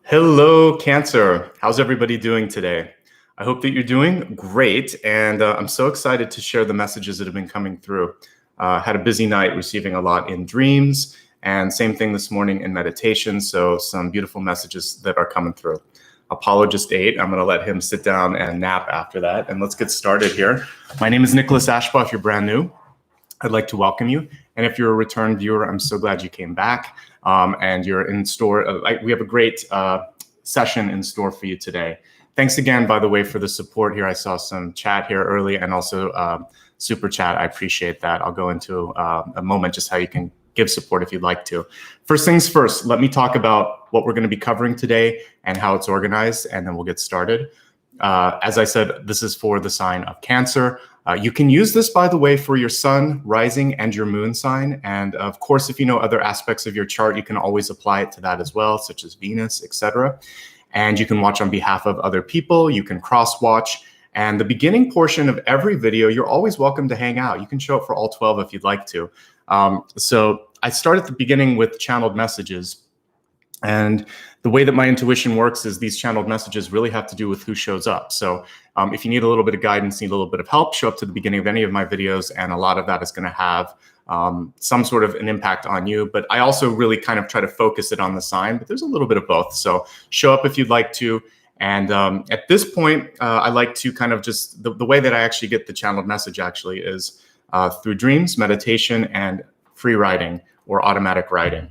Hello, Cancer. How's everybody doing today? I hope that you're doing great, and I'm so excited to share the messages that have been coming through. Had a busy night receiving a lot in dreams, and same thing this morning in meditation, so some beautiful messages that are coming through. Apollo just ate. I'm going to let him sit down and nap after that, and let's get started here. My name is Nicholas Ashbaugh. If you're brand new, I'd like to welcome you. And if you're a return viewer, I'm so glad you came back. And you're in store. We have a great session in store for you today. Thanks again, by the way, for the support here. I saw some chat here early and also super chat. I appreciate that. I'll go into a moment just how you can give support if you'd like to. First things first, let me talk about what we're going to be covering today and how it's organized, and then we'll get started. As I said, this is for the sign of Cancer. You can use this, by the way, for your sun, rising, and your moon sign. And of course, if you know other aspects of your chart, you can always apply it to that as well, such as Venus, etc. And you can watch on behalf of other people. You can cross-watch. And the beginning portion of every video, you're always welcome to hang out. You can show up for all 12 if you'd like to. So I start at the beginning with channeled messages. And the way that my intuition works is these channeled messages really have to do with who shows up. So if you need a little bit of guidance, need a little bit of help, show up to the beginning of any of my videos, and a lot of that is going to have some sort of an impact on you. But I also really kind of try to focus it on the sign, but there's a little bit of both. So show up if you'd like to. And at this point, I like to kind of just, the way that I actually get the channeled message actually is through dreams, meditation, and free writing or automatic writing.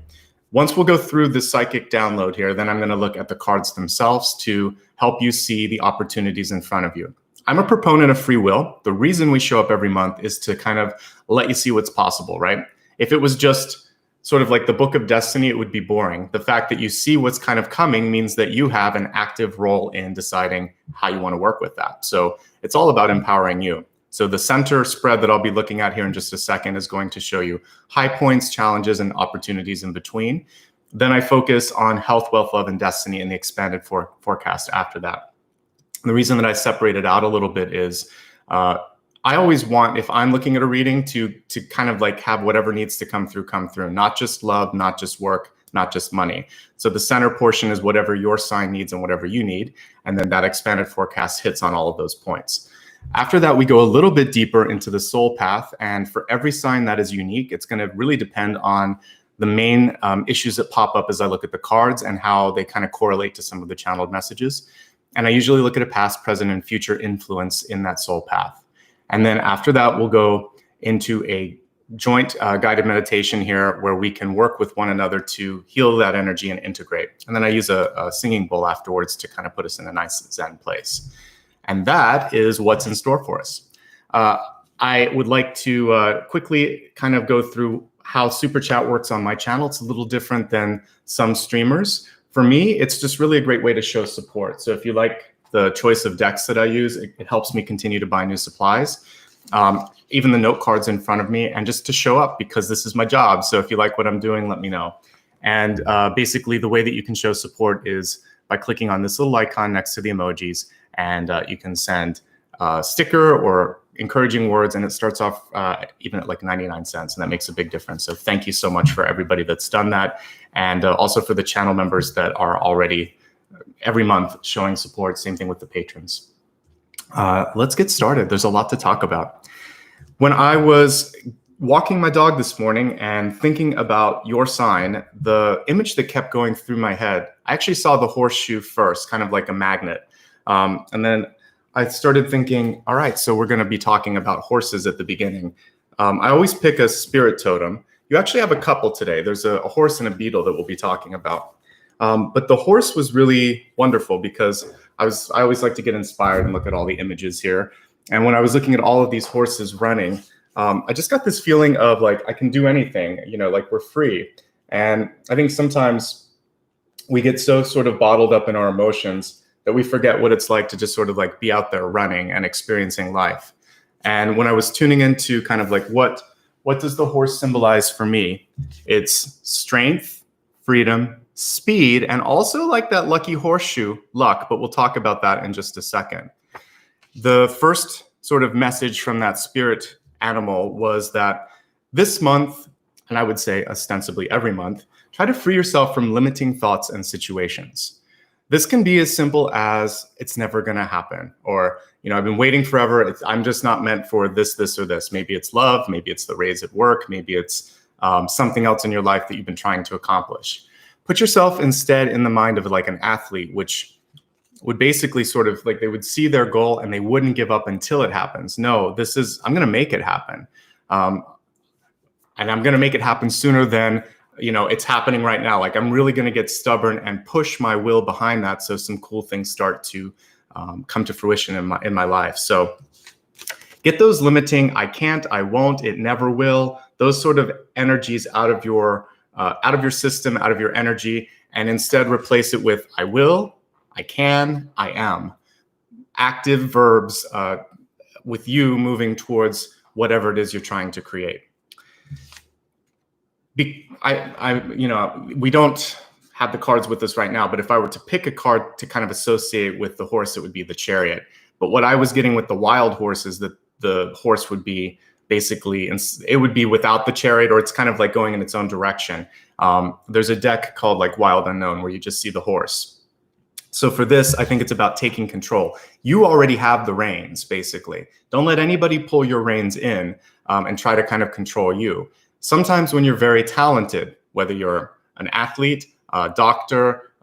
Once we'll go through the psychic download here, then I'm going to look at the cards themselves to help you see the opportunities in front of you. I'm a proponent of free will. The reason we show up every month is to kind of let you see what's possible, right? If it was just sort of like the book of destiny, it would be boring. The fact that you see what's kind of coming means that you have an active role in deciding how you want to work with that. So it's all about empowering you. So the center spread that I'll be looking at here in just a second is going to show you high points, challenges, and opportunities in between. Then I focus on health, wealth, love, and destiny in the expanded forecast after that. And the reason that I separate it out a little bit is I always want, if I'm looking at a reading, to kind of like have whatever needs to come through, not just love, not just work, not just money. So the center portion is whatever your sign needs and whatever you need. And then that expanded forecast hits on all of those points. After that, we go a little bit deeper into the soul path. And for every sign that is unique, it's going to really depend on the main issues that pop up as I look at the cards and how they kind of correlate to some of the channeled messages. And I usually look at a past, present, and future influence in that soul path. And then after that, we'll go into a joint guided meditation here where we can work with one another to heal that energy and integrate. And then I use a singing bowl afterwards to kind of put us in a nice Zen place. And that is what's in store for us. I would like to quickly kind of go through how Super Chat works on my channel. It's a little different than some streamers. For me, it's just really a great way to show support. So if you like the choice of decks that I use, it helps me continue to buy new supplies. Even the note cards in front of me, and just to show up because this is my job. So if you like what I'm doing, let me know. And basically the way that you can show support is by clicking on this little icon next to the emojis. And you can send a sticker or encouraging words, and it starts off even at like 99 cents, and that makes a big difference. So thank you so much for everybody that's done that, and also for the channel members that are already every month showing support. Same thing with the patrons. Let's get started. There's a lot to talk about. When I was walking my dog this morning and thinking about your sign, the image that kept going through my head, I actually saw the horseshoe first, kind of like a magnet. And then I started thinking, all right, so we're going to be talking about horses at the beginning. I always pick a spirit totem. You actually have a couple today. There's a horse and a beetle that we'll be talking about. But the horse was really wonderful because I always like to get inspired and look at all the images here. And when I was looking at all of these horses running, I just got this feeling of like, I can do anything, like we're free. And I think sometimes we get so sort of bottled up in our emotions that we forget what it's like to just sort of like be out there running and experiencing life. And when I was tuning into kind of like what does the horse symbolize for me? It's strength, freedom, speed, and also like that lucky horseshoe, luck, but we'll talk about that in just a second. The first sort of message from that spirit animal was that this month, and I would say ostensibly every month, try to free yourself from limiting thoughts and situations. This can be as simple as it's never going to happen, or, I've been waiting forever. I'm just not meant for this, this, or this. Maybe it's love. Maybe it's the raise at work. Maybe it's something else in your life that you've been trying to accomplish. Put yourself instead in the mind of like an athlete, which would basically sort of like they would see their goal and they wouldn't give up until it happens. No, I'm going to make it happen. And I'm going to make it happen sooner than, it's happening right now. Like I'm really going to get stubborn and push my will behind that. So some cool things start to come to fruition in my life. So get those limiting, I can't, I won't, it never will, those sort of energies out of your system, out of your energy, and instead replace it with I will, I can, I am. Active verbs with you moving towards whatever it is you're trying to create. We don't have the cards with us right now, but if I were to pick a card to kind of associate with the horse, it would be the Chariot. But what I was getting with the wild horse is that the horse would be basically, it would be without the Chariot, or it's kind of like going in its own direction. There's a deck called like Wild Unknown where you just see the horse. So for this, I think it's about taking control. You already have the reins, basically. Don't let anybody pull your reins in and try to kind of control you. Sometimes when you're very talented, whether you're an athlete, a doctor,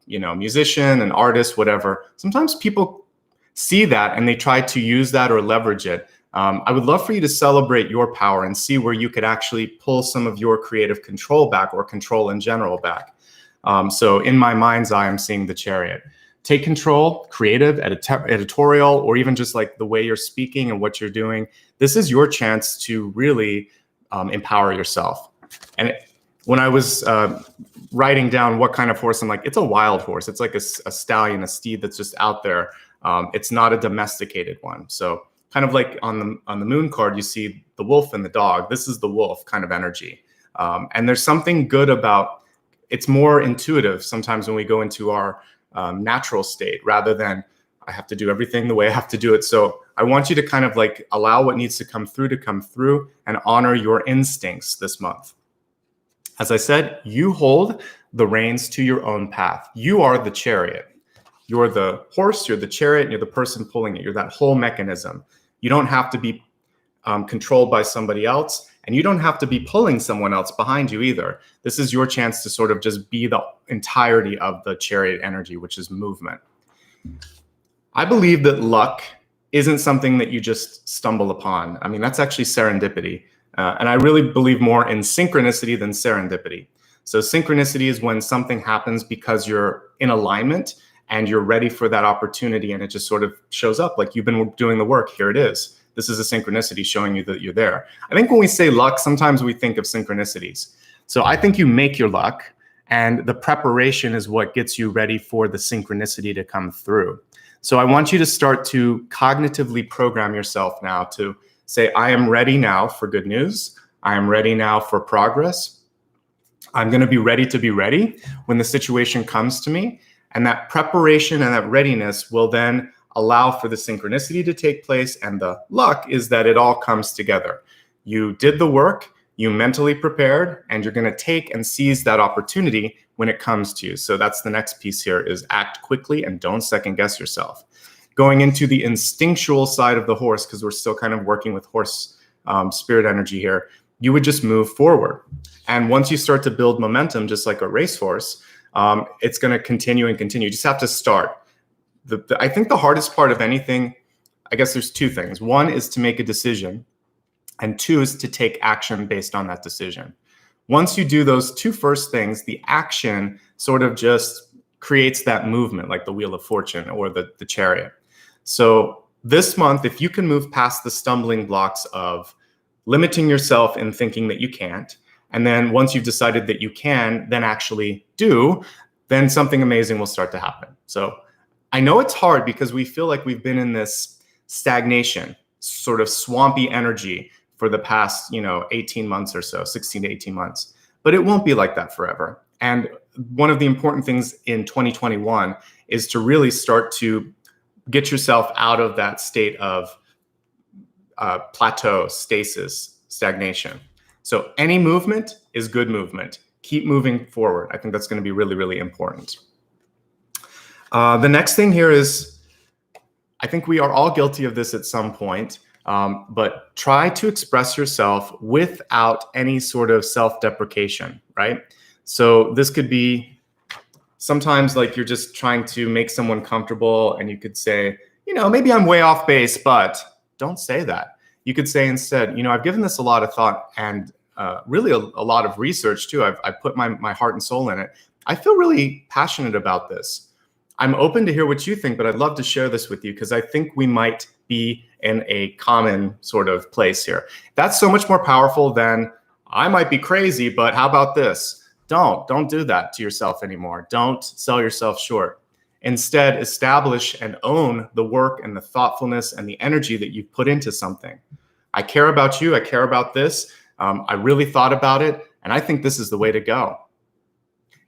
musician, an artist, whatever, sometimes people see that and they try to use that or leverage it. I would love for you to celebrate your power and see where you could actually pull some of your creative control back, or control in general back. So in my mind's eye, I'm seeing the Chariot. Take control, creative, editorial, or even just like the way you're speaking and what you're doing. This is your chance to really empower yourself. And when I was writing down what kind of horse, I'm like, it's a wild horse. It's like a stallion, a steed that's just out there. It's not a domesticated one. So kind of like on the moon card, you see the wolf and the dog. This is the wolf kind of energy. And there's something good about, it's more intuitive sometimes when we go into our natural state, rather than I have to do everything the way I have to do it. So I want you to kind of like allow what needs to come through and honor your instincts this month. As I said, you hold the reins to your own path. You are the Chariot. You're the horse, you're the chariot, and you're the person pulling it. You're that whole mechanism. You don't have to be controlled by somebody else, and you don't have to be pulling someone else behind you either. This is your chance to sort of just be the entirety of the Chariot energy, which is movement. I believe that luck isn't something that you just stumble upon. I mean, that's actually serendipity. And I really believe more in synchronicity than serendipity. So synchronicity is when something happens because you're in alignment and you're ready for that opportunity, and it just sort of shows up like you've been doing the work. Here it is. This is a synchronicity showing you that you're there. I think when we say luck, sometimes we think of synchronicities. So I think you make your luck, and the preparation is what gets you ready for the synchronicity to come through. So I want you to start to cognitively program yourself now to say, I am ready now for good news. I am ready now for progress. I'm going to be ready when the situation comes to me. And that preparation and that readiness will then allow for the synchronicity to take place. And the luck is that it all comes together. You did the work, you mentally prepared, and you're going to take and seize that opportunity when it comes to you. So that's the next piece here, is act quickly and don't second guess yourself. Going into the instinctual side of the horse, because we're still kind of working with horse spirit energy here, you would just move forward. And once you start to build momentum, just like a racehorse, it's going to continue and continue. You just have to start. I think the hardest part of anything, I guess there's two things. One is to make a decision, and two is to take action based on that decision. Once you do those two first things, the action sort of just creates that movement, like the Wheel of Fortune or the Chariot. So this month, if you can move past the stumbling blocks of limiting yourself in thinking that you can't, and then once you've decided that you can, then actually do, then something amazing will start to happen. So I know it's hard because we feel like we've been in this stagnation, sort of swampy energy for the past, 18 months or so, 16 to 18 months. But it won't be like that forever. And one of the important things in 2021 is to really start to get yourself out of that state of plateau, stasis, stagnation. So any movement is good movement. Keep moving forward. I think that's going to be really, really important. The next thing here is, I think we are all guilty of this at some point, but try to express yourself without any sort of self-deprecation, right? So this could be sometimes like you're just trying to make someone comfortable, and you could say, maybe I'm way off base, but don't say that. You could say instead, I've given this a lot of thought and really a lot of research too. I've put my heart and soul in it. I feel really passionate about this. I'm open to hear what you think, but I'd love to share this with you because I think we might be in a common sort of place here. That's so much more powerful than, I might be crazy, but how about this? Don't do that to yourself anymore. Don't sell yourself short. Instead, establish and own the work and the thoughtfulness and the energy that you've put into something. I care about you. I care about this. I really thought about it, and I think this is the way to go.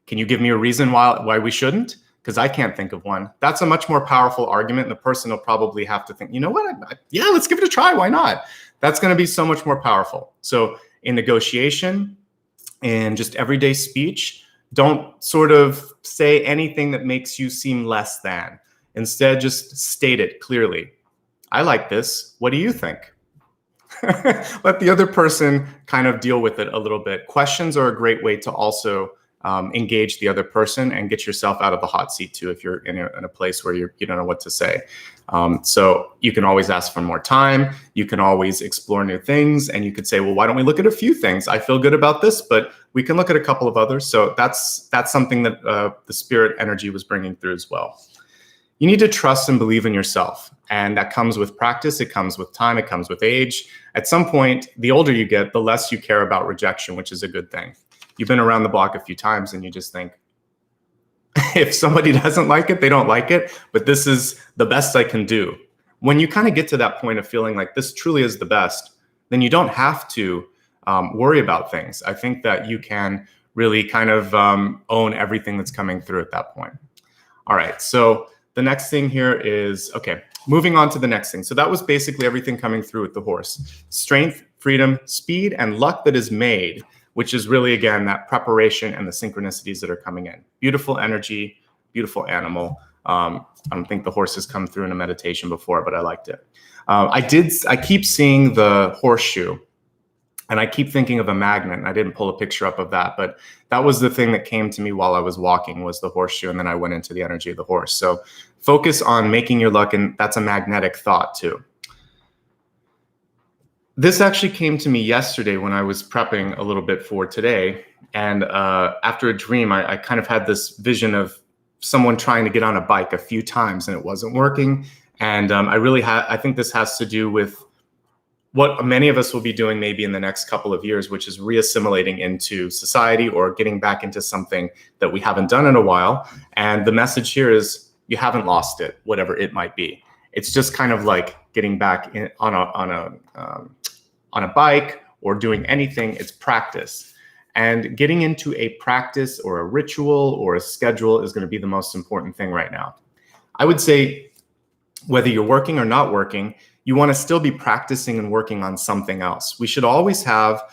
Can you give me a reason why we shouldn't? Because I can't think of one. That's a much more powerful argument. And the person will probably have to think, you know what? Yeah, let's give it a try. Why not? That's going to be so much more powerful. So in negotiation and just everyday speech, don't sort of say anything that makes you seem less than. Instead, just state it clearly. I like this. What do you think? Let the other person kind of deal with it a little bit. Questions are a great way to also engage the other person and get yourself out of the hot seat too if you're in a place where you don't know what to say. So you can always ask for more time. You can always explore new things, and you could say, well, why don't we look at a few things? I feel good about this, but we can look at a couple of others. So that's something that the spirit energy was bringing through as well. You need to trust and believe in yourself. And that comes with practice. It comes with time. It comes with age. At some point, the older you get, the less you care about rejection, which is a good thing. You've been around the block a few times and you just think, if somebody doesn't like it, they don't like it, but this is the best I can do. When you kind of get to that point of feeling like this truly is the best, then you don't have to worry about things. I think that you can really kind of own everything that's coming through at that point. All right, so the next thing here is, okay, moving on to the next thing. So that was basically everything coming through with the horse. Strength, freedom, speed, and luck that is made, which is really, again, that preparation and the synchronicities that are coming in. Beautiful energy, beautiful animal. I don't think the horse has come through in a meditation before, but I liked it. I keep seeing the horseshoe, and I keep thinking of a magnet, and I didn't pull a picture up of that, but that was the thing that came to me while I was walking, was the horseshoe, and then I went into the energy of the horse. So focus on making your luck, and that's a magnetic thought too. This actually came to me yesterday when I was prepping a little bit for today. And after a dream, I kind of had this vision of someone trying to get on a bike a few times and it wasn't working. And I think this has to do with what many of us will be doing maybe in the next couple of years, which is reassimilating into society or getting back into something that we haven't done in a while. And the message here is you haven't lost it, whatever it might be. It's just kind of like getting back on a bike or doing anything. It's practice, and getting into a practice or a ritual or a schedule is going to be the most important thing right now. I would say whether you're working or not working, you want to still be practicing and working on something else. We should always have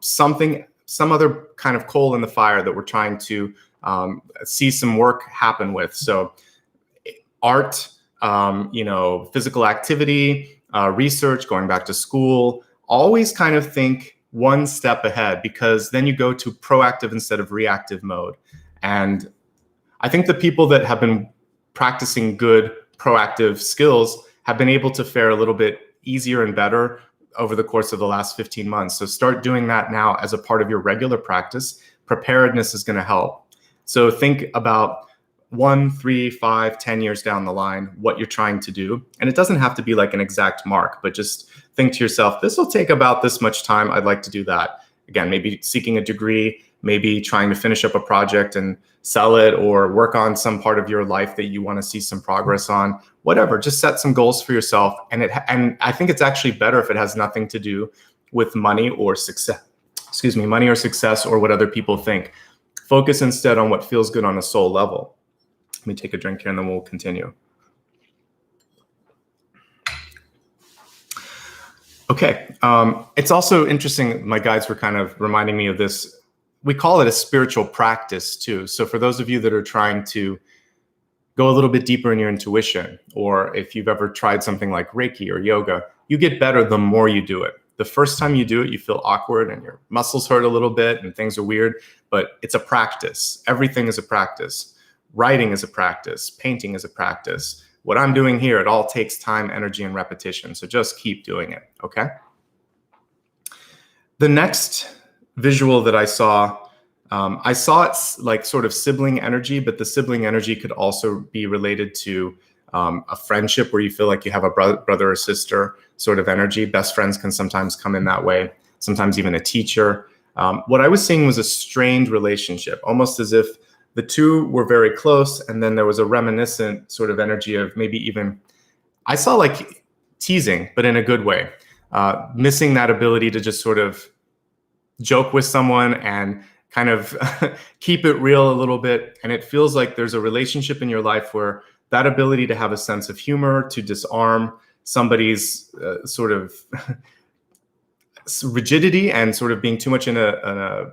some other kind of coal in the fire that we're trying to see some work happen with. So art, physical activity, research, going back to school. Always kind of think one step ahead, because then you go to proactive instead of reactive mode. And I think the people that have been practicing good proactive skills have been able to fare a little bit easier and better over the course of the last 15 months. So start doing that now as a part of your regular practice. Preparedness is going to help. So think about 1, 3, 5, 10 years down the line, what you're trying to do. And it doesn't have to be like an exact mark, but just think to yourself, this will take about this much time. I'd like to do that. Again, maybe seeking a degree, maybe trying to finish up a project and sell it, or work on some part of your life that you want to see some progress on, whatever. Just set some goals for yourself. And I think it's actually better if it has nothing to do with money or success, or what other people think. Focus instead on what feels good on a soul level. Let me take a drink here and then we'll continue. Okay, it's also interesting, my guides were kind of reminding me of this. We call it a spiritual practice too. So for those of you that are trying to go a little bit deeper in your intuition. Or if you've ever tried something like Reiki or yoga, you get better the more you do it. The first time you do it, you feel awkward and your muscles hurt a little bit and things are weird, but it's a practice. Everything is a practice. Writing is a practice. Painting is a practice. What I'm doing here, it all takes time, energy, and repetition. So just keep doing it, okay? The next visual that I saw it like sort of sibling energy, but the sibling energy could also be related to a friendship where you feel like you have a brother or sister sort of energy. Best friends can sometimes come in that way, sometimes even a teacher. What I was seeing was a strained relationship, almost as if the two were very close, and then there was a reminiscent sort of energy of maybe even, I saw like teasing, but in a good way, missing that ability to just sort of joke with someone and kind of keep it real a little bit. And it feels like there's a relationship in your life where that ability to have a sense of humor, to disarm somebody's sort of rigidity and sort of being too much in a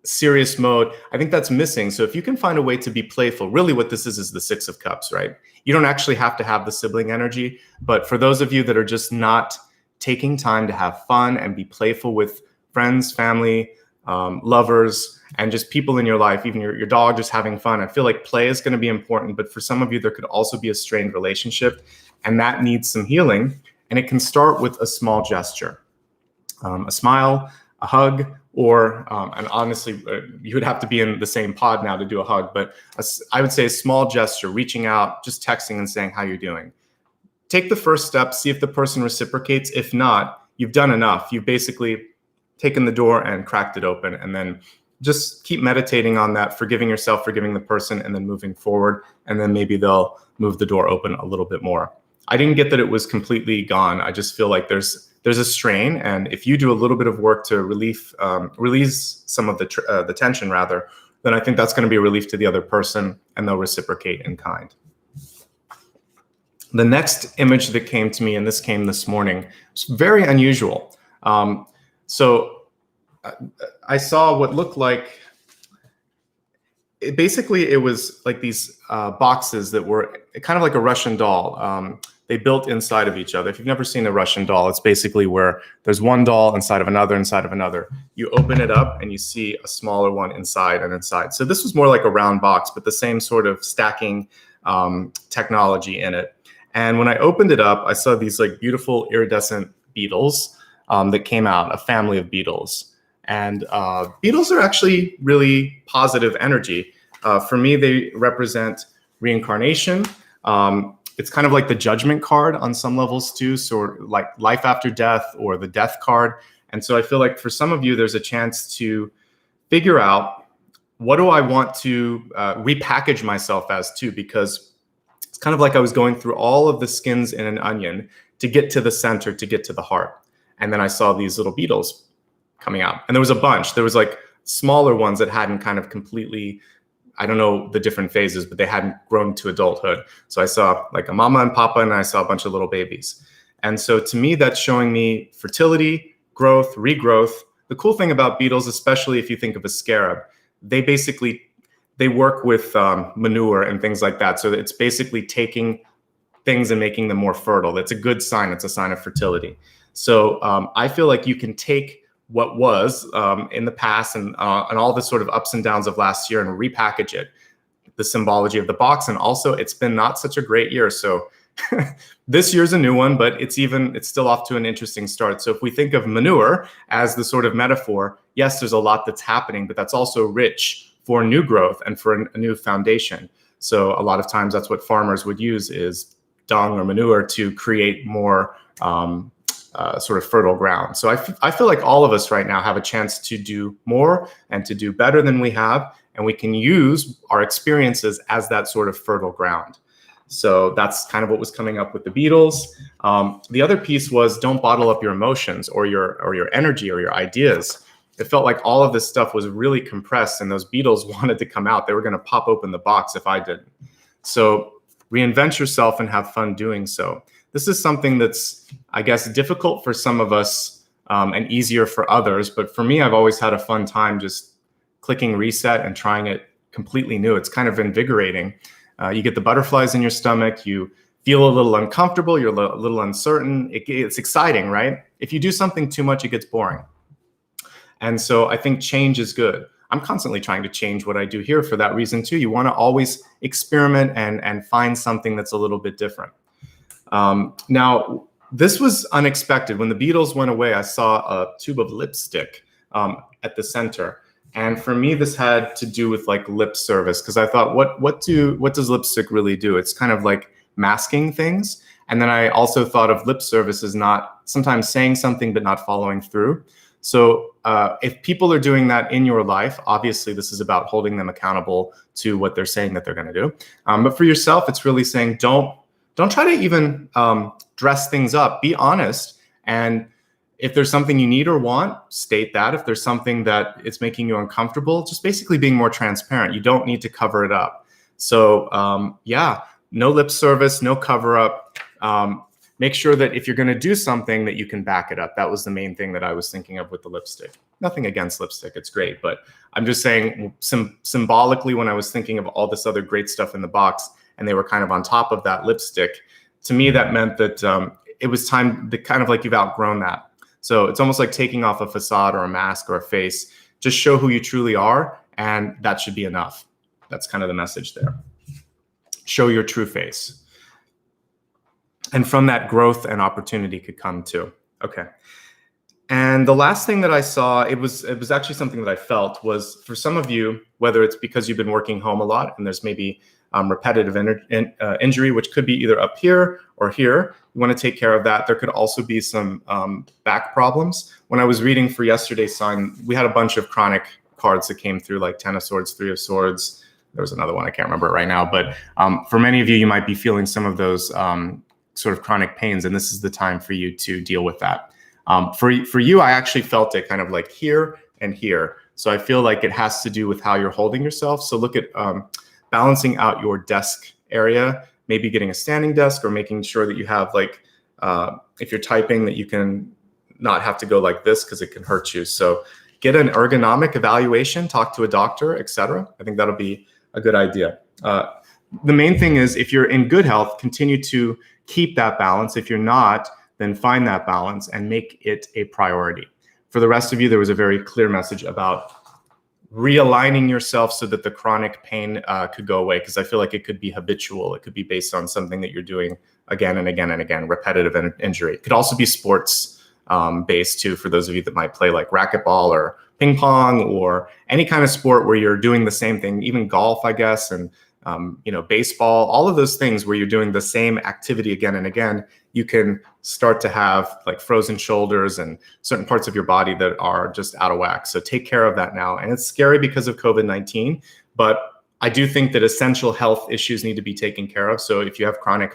serious mode, I think that's missing. So if you can find a way to be playful, really what this is the Six of Cups, right? You don't actually have to have the sibling energy, but for those of you that are just not taking time to have fun and be playful with friends, family, lovers, and just people in your life, even your dog, just having fun. I feel like play is going to be important, but for some of you, there could also be a strained relationship, and that needs some healing. And it can start with a small gesture, a smile, a hug, or, and honestly, you would have to be in the same pod now to do a hug, but I would say a small gesture, reaching out, just texting and saying how you're doing. Take the first step, see if the person reciprocates. If not, you've done enough. You've basically taken the door and cracked it open, and then just keep meditating on that, forgiving yourself, forgiving the person, and then moving forward. And then maybe they'll move the door open a little bit more. I didn't get that it was completely gone. I just feel like there's a strain. And if you do a little bit of work to release some of the tension rather, then I think that's going to be a relief to the other person, and they'll reciprocate in kind. The next image that came to me, and this came this morning, was very unusual. So I saw what looked like, it was like these boxes that were kind of like a Russian doll. They built inside of each other. If you've never seen a Russian doll, it's basically where there's one doll inside of another, inside of another. You open it up and you see a smaller one inside and inside. So this was more like a round box, but the same sort of stacking technology in it. And when I opened it up, I saw these like beautiful iridescent beetles that came out, a family of beetles. And beetles are actually really positive energy. For me, they represent reincarnation. It's kind of like the judgment card on some levels too, so like life after death or the death card. And so I feel like for some of you, there's a chance to figure out, what do I want to repackage myself as too? Because it's kind of like I was going through all of the skins in an onion to get to the center, to get to the heart. And then I saw these little beetles coming out. And there was a bunch. There was like smaller ones that hadn't kind of completely, I don't know the different phases, but they hadn't grown to adulthood. So I saw like a mama and papa, and I saw a bunch of little babies. And so to me, that's showing me fertility, growth, regrowth. The cool thing about beetles, especially if you think of a scarab, they work with manure and things like that. So it's basically taking things and making them more fertile. That's a good sign. It's a sign of fertility. So I feel like you can take what was in the past and all the sort of ups and downs of last year and repackage it, the symbology of the box. And also, it's been not such a great year. So this year's a new one, but it's still off to an interesting start. So if we think of manure as the sort of metaphor, yes, there's a lot that's happening, but that's also rich for new growth and for a new foundation. So a lot of times that's what farmers would use, is dung or manure to create more sort of fertile ground. So I feel like all of us right now have a chance to do more and to do better than we have, and we can use our experiences as that sort of fertile ground. So that's kind of what was coming up with the beetles. The other piece was, don't bottle up your emotions or your energy or your ideas. It felt like all of this stuff was really compressed, and those beetles wanted to come out. They were going to pop open the box if I didn't. So reinvent yourself and have fun doing so. This is something that's, I guess, difficult for some of us and easier for others. But for me, I've always had a fun time just clicking reset and trying it completely new. It's kind of invigorating. You get the butterflies in your stomach, you feel a little uncomfortable, you're a little uncertain. It's exciting, right? If you do something too much, it gets boring. And so I think change is good. I'm constantly trying to change what I do here for that reason too. You want to always experiment and find something that's a little bit different. Now, this was unexpected. When the Beatles went away, I saw a tube of lipstick at the center. And for me, this had to do with like lip service, because I thought, what does lipstick really do? It's kind of like masking things. And then I also thought of lip service as not sometimes saying something but not following through. So if people are doing that in your life, obviously this is about holding them accountable to what they're saying that they're going to do. But for yourself, it's really saying don't try to even dress things up. Be honest. And if there's something you need or want, state that. If there's something that is making you uncomfortable, just basically being more transparent. You don't need to cover it up. So yeah, no lip service, no cover up. Make sure that if you're going to do something that you can back it up. That was the main thing that I was thinking of with the lipstick. Nothing against lipstick. It's great. But I'm just saying symbolically, when I was thinking of all this other great stuff in the box and they were kind of on top of that lipstick, to me, that meant that it was time to kind of like you've outgrown that. So it's almost like taking off a facade or a mask or a face. Just show who you truly are, and that should be enough. That's kind of the message there. Show your true face. And from that, growth and opportunity could come too. Okay. And the last thing that I saw, it was actually something that I felt was, for some of you, whether it's because you've been working home a lot and there's maybe repetitive injury, which could be either up here or here, you want to take care of that. There could also be some back problems. When I was reading for yesterday's sign, we had a bunch of chronic cards that came through, like 10 of Swords, 3 of Swords. There was another one, I can't remember it right now. But for many of you, you might be feeling some of those sort of chronic pains, and this is the time for you to deal with that. For you, I actually felt it kind of like here and here. So I feel like it has to do with how you're holding yourself. So look at balancing out your desk area, maybe getting a standing desk, or making sure that you have, like, if you're typing, that you can not have to go like this because it can hurt you. So get an ergonomic evaluation, talk to a doctor, etc. I think that'll be a good idea. The main thing is, if you're in good health, continue to keep that balance. If you're not, then find that balance and make it a priority. For the rest of you, there was a very clear message about realigning yourself so that the chronic pain could go away, because I feel like it could be habitual. It could be based on something that you're doing again and again and again, repetitive injury. It could also be sports based too, for those of you that might play like racquetball or ping pong or any kind of sport where you're doing the same thing, even golf, I guess, and baseball, all of those things where you're doing the same activity again and again. You can start to have like frozen shoulders and certain parts of your body that are just out of whack. So take care of that now. And it's scary because of COVID-19, but I do think that essential health issues need to be taken care of. So if you have chronic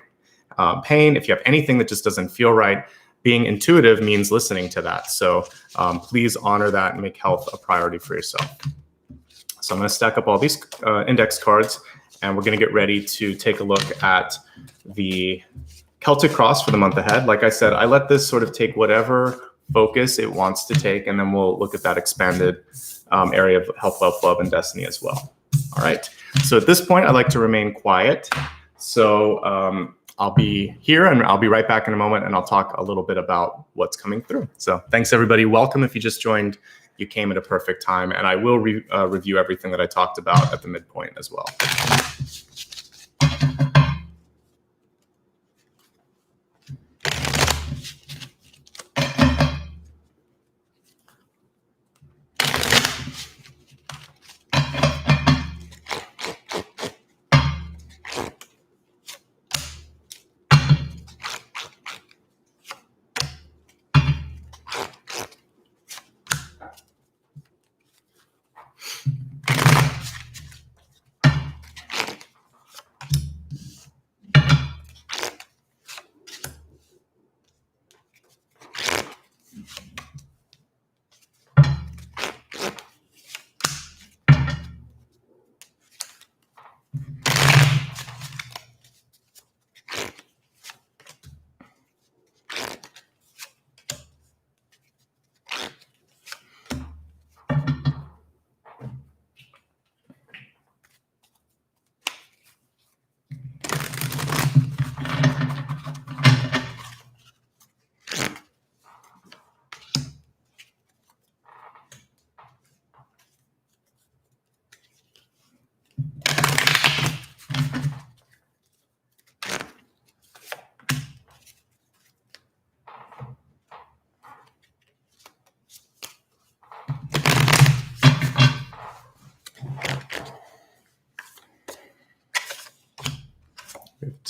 pain, if you have anything that just doesn't feel right, being intuitive means listening to that. So please honor that and make health a priority for yourself. So I'm going to stack up all these index cards, and we're going to get ready to take a look at the Celtic Cross for the month ahead. Like I said, I let this sort of take whatever focus it wants to take, and then we'll look at that expanded area of health, wealth, love, and destiny as well. All right. So at this point, I like to remain quiet. So I'll be here, and I'll be right back in a moment, and I'll talk a little bit about what's coming through. So thanks, everybody. Welcome. If you just joined, you came at a perfect time, and I will review everything that I talked about at the midpoint as well.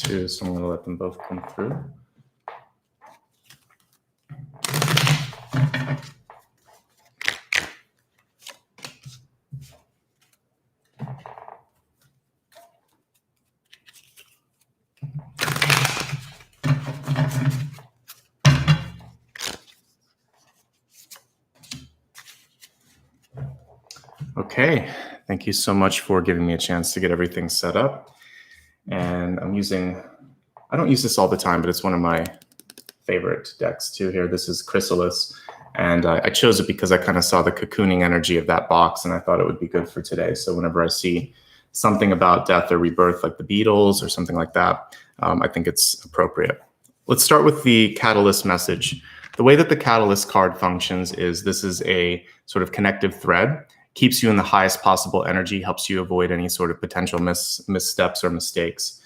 too, so I'm going to let them both come through. Okay, thank you so much for giving me a chance to get everything set up. And I don't use this all the time, but it's one of my favorite decks too here. This is Chrysalis, and I chose it because I kind of saw the cocooning energy of that box, and I thought it would be good for today. So whenever I see something about death or rebirth, like the Beatles or something like that, I think it's appropriate. Let's start with the Catalyst message. The way that the Catalyst card functions is this is a sort of connective thread, keeps you in the highest possible energy, helps you avoid any sort of potential missteps or mistakes.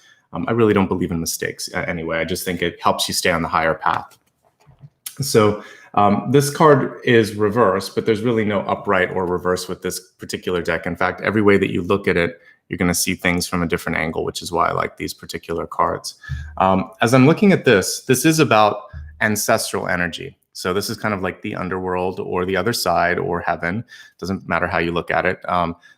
I really don't believe in mistakes anyway. I just think it helps you stay on the higher path. So this card is reverse, but there's really no upright or reverse with this particular deck. In fact, every way that you look at it, you're going to see things from a different angle, which is why I like these particular cards. As I'm looking at this is about ancestral energy. So this is kind of like the underworld or the other side or heaven. Doesn't matter how you look at it.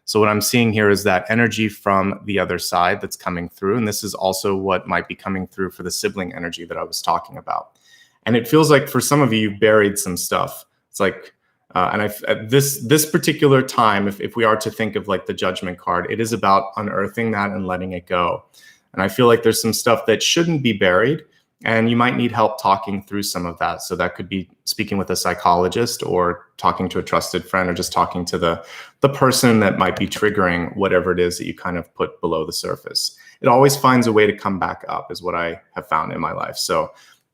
So what I'm seeing here is that energy from the other side that's coming through. And this is also what might be coming through for the sibling energy that I was talking about. And it feels like for some of you, you've buried some stuff. It's like, at this particular time, if we are to think of like the Judgment card, it is about unearthing that and letting it go. And I feel like there's some stuff that shouldn't be buried, and you might need help talking through some of that. So that could be speaking with a psychologist or talking to a trusted friend or just talking to the person that might be triggering whatever it is that you kind of put below the surface. It always finds a way to come back up is what I have found in my life. So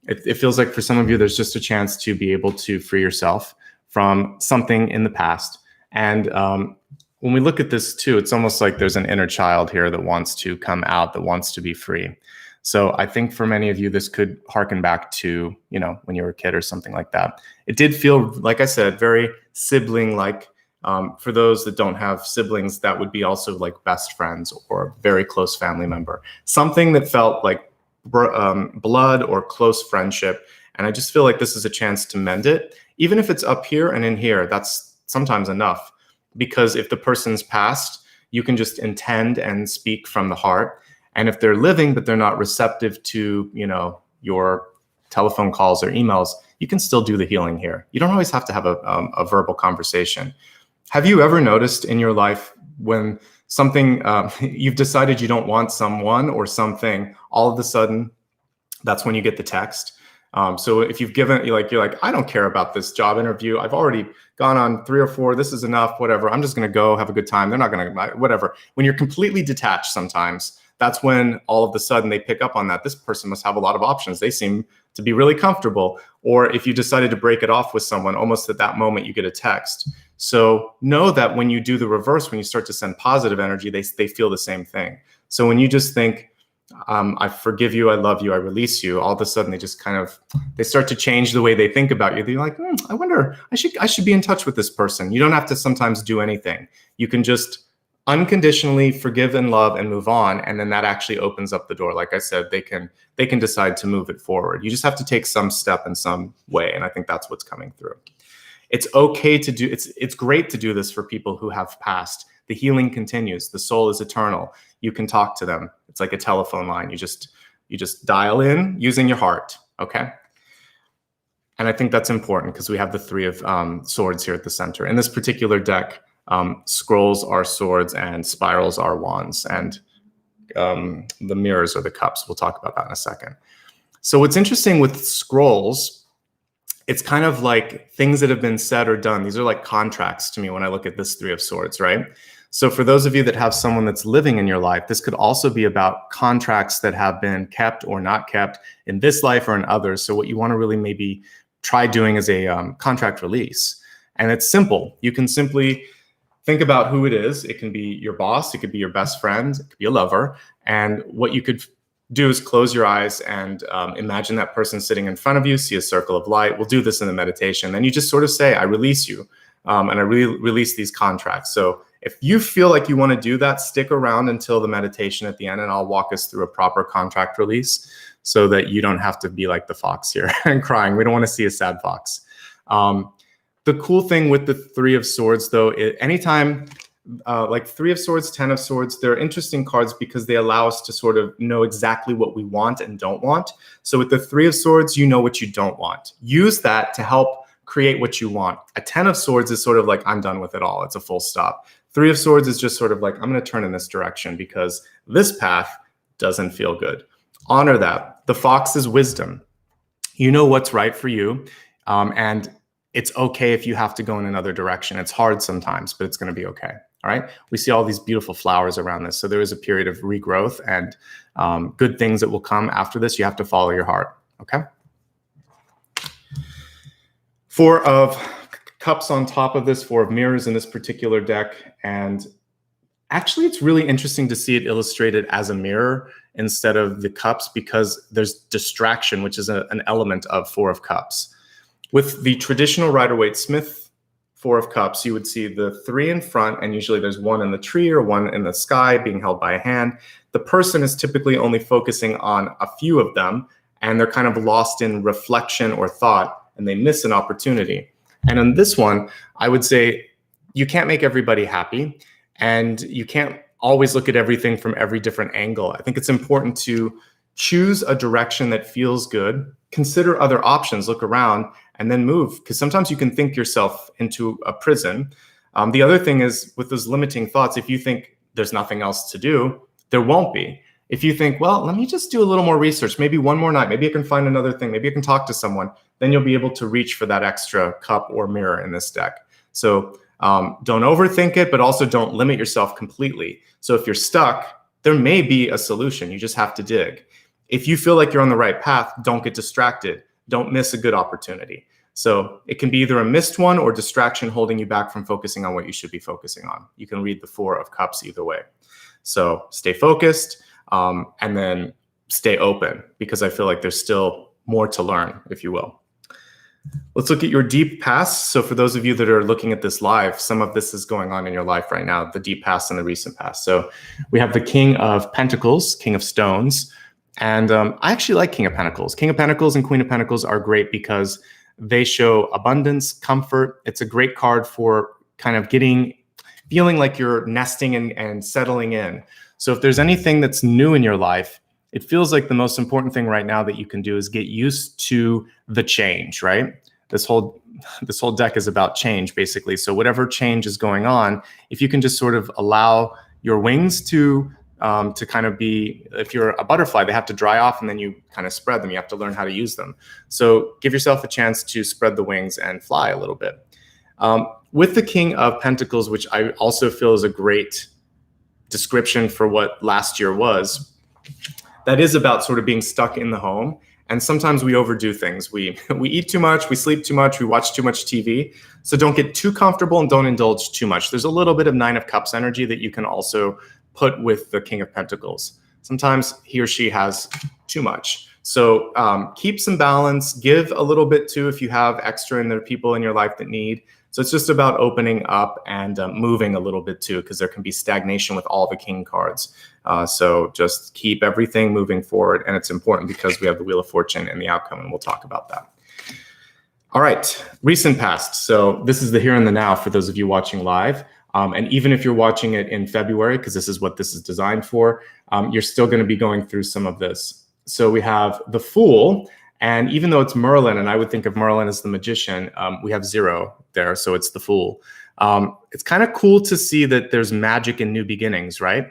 it feels like for some of you, there's just a chance to be able to free yourself from something in the past. And when we look at this too, it's almost like there's an inner child here that wants to come out, that wants to be free. So I think for many of you, this could harken back to, when you were a kid or something like that. It did feel, like I said, very sibling-like. For those that don't have siblings, that would be also like best friends or a very close family member. Something that felt like blood or close friendship. And I just feel like this is a chance to mend it. Even if it's up here and in here, that's sometimes enough. Because if the person's passed, you can just intend and speak from the heart. And if they're living, but they're not receptive to, your telephone calls or emails, you can still do the healing here. You don't always have to have a verbal conversation. Have you ever noticed in your life when something, you've decided you don't want someone or something, all of a sudden, that's when you get the text? So if you've given, you're like, I don't care about this job interview. I've already gone on 3 or 4. This is enough, whatever. I'm just going to go have a good time. They're not going to, whatever. When you're completely detached sometimes, that's when all of a sudden they pick up on that. This person must have a lot of options. They seem to be really comfortable. Or if you decided to break it off with someone, almost at that moment, you get a text. So know that when you do the reverse, when you start to send positive energy, they feel the same thing. So when you just think, I forgive you, I love you, I release you, all of a sudden they start to change the way they think about you. They're like, I wonder, I should be in touch with this person. You don't have to sometimes do anything. You can just unconditionally forgive and love and move on. And then that actually opens up the door. Like I said, they can decide to move it forward. You just have to take some step in some way. And I think that's what's coming through. It's okay to do, it's great to do this for people who have passed. The healing continues. The soul is eternal. You can talk to them. It's like a telephone line. You just dial in using your heart. Okay. And I think that's important because we have the 3 of swords here at the center. In this particular deck, scrolls are swords and spirals are wands, and the mirrors are the cups. We'll talk about that in a second. So what's interesting with scrolls, it's kind of like things that have been said or done. These are like contracts to me when I look at this 3 of swords, right? So for those of you that have someone that's living in your life, this could also be about contracts that have been kept or not kept in this life or in others. So what you want to really maybe try doing is a contract release. And it's simple. You can simply think about who it is. It can be your boss. It could be your best friend. It could be a lover. And what you could do is close your eyes and imagine that person sitting in front of you, see a circle of light. We'll do this in the meditation. Then you just sort of say, I release you. And I release these contracts. So If you feel like you want to do that, stick around until the meditation at the end, and I'll walk us through a proper contract release so that you don't have to be like the fox here and crying. We don't want to see a sad fox. The cool thing with the Three of Swords, though, anytime like Three of Swords, Ten of Swords, they're interesting cards because they allow us to sort of know exactly what we want and don't want. So with the Three of Swords, you know what you don't want. Use that to help create what you want. A Ten of Swords is sort of like, I'm done with it all. It's a full stop. Three of Swords is just sort of like, I'm going to turn in this direction because this path doesn't feel good. Honor that. The fox is wisdom. You know what's right for you. And it's okay if you have to go in another direction. It's hard sometimes, but it's going to be okay. All right. We see all these beautiful flowers around this. So there is a period of regrowth and good things that will come after this. You have to follow your heart. Okay. Four of Cups on top of this, Four of Mirrors in this particular deck. And actually, it's really interesting to see it illustrated as a mirror instead of the cups because there's distraction, which is an element of Four of Cups. With the traditional Rider-Waite-Smith Four of Cups, you would see the three in front, and usually there's one in the tree or one in the sky being held by a hand. The person is typically only focusing on a few of them, and they're kind of lost in reflection or thought, and they miss an opportunity. And in this one, I would say you can't make everybody happy, and you can't always look at everything from every different angle. I think it's important to choose a direction that feels good, consider other options, look around, and then move. Because sometimes you can think yourself into a prison. The other thing is with those limiting thoughts, if you think there's nothing else to do, there won't be. If you think, well, let me just do a little more research, maybe one more night, maybe I can find another thing, maybe I can talk to someone, then you'll be able to reach for that extra cup or mirror in this deck. So don't overthink it, but also don't limit yourself completely. So if you're stuck, there may be a solution. You just have to dig. If you feel like you're on the right path, don't get distracted. Don't miss a good opportunity. So it can be either a missed one or distraction holding you back from focusing on what you should be focusing on. You can read the Four of Cups either way. So stay focused and then stay open because I feel like there's still more to learn, if you will. Let's look at your deep past. So for those of you that are looking at this live, some of this is going on in your life right now, the deep past and the recent past. So we have the King of Pentacles, King of Stones. And I actually like King of Pentacles. King of Pentacles and Queen of Pentacles are great because they show abundance, comfort. It's a great card for kind of feeling like you're nesting and settling in. So if there's anything that's new in your life, it feels like the most important thing right now that you can do is get used to the change, right? This whole deck is about change, basically. So whatever change is going on, if you can just sort of allow your wings to kind of be, if you're a butterfly, they have to dry off and then you kind of spread them. You have to learn how to use them. So give yourself a chance to spread the wings and fly a little bit. With the King of Pentacles, which I also feel is a great description for what last year was, that is about sort of being stuck in the home. And sometimes we overdo things. We eat too much, we sleep too much, we watch too much TV. So don't get too comfortable and don't indulge too much. There's a little bit of Nine of Cups energy that you can also put with the King of Pentacles. Sometimes he or she has too much. So keep some balance, give a little bit too if you have extra and there are people in your life that need. So it's just about opening up and moving a little bit too, because there can be stagnation with all the King cards. So just keep everything moving forward. And it's important because we have the Wheel of Fortune and the outcome, and we'll talk about that. All right, recent past. So this is the here and the now for those of you watching live. And even if you're watching it in February, because this is what this is designed for, you're still going to be going through some of this. So we have the Fool. And even though it's Merlin, and I would think of Merlin as the magician, we have 0 there, so it's the Fool. It's kind of cool to see that there's magic in new beginnings, right?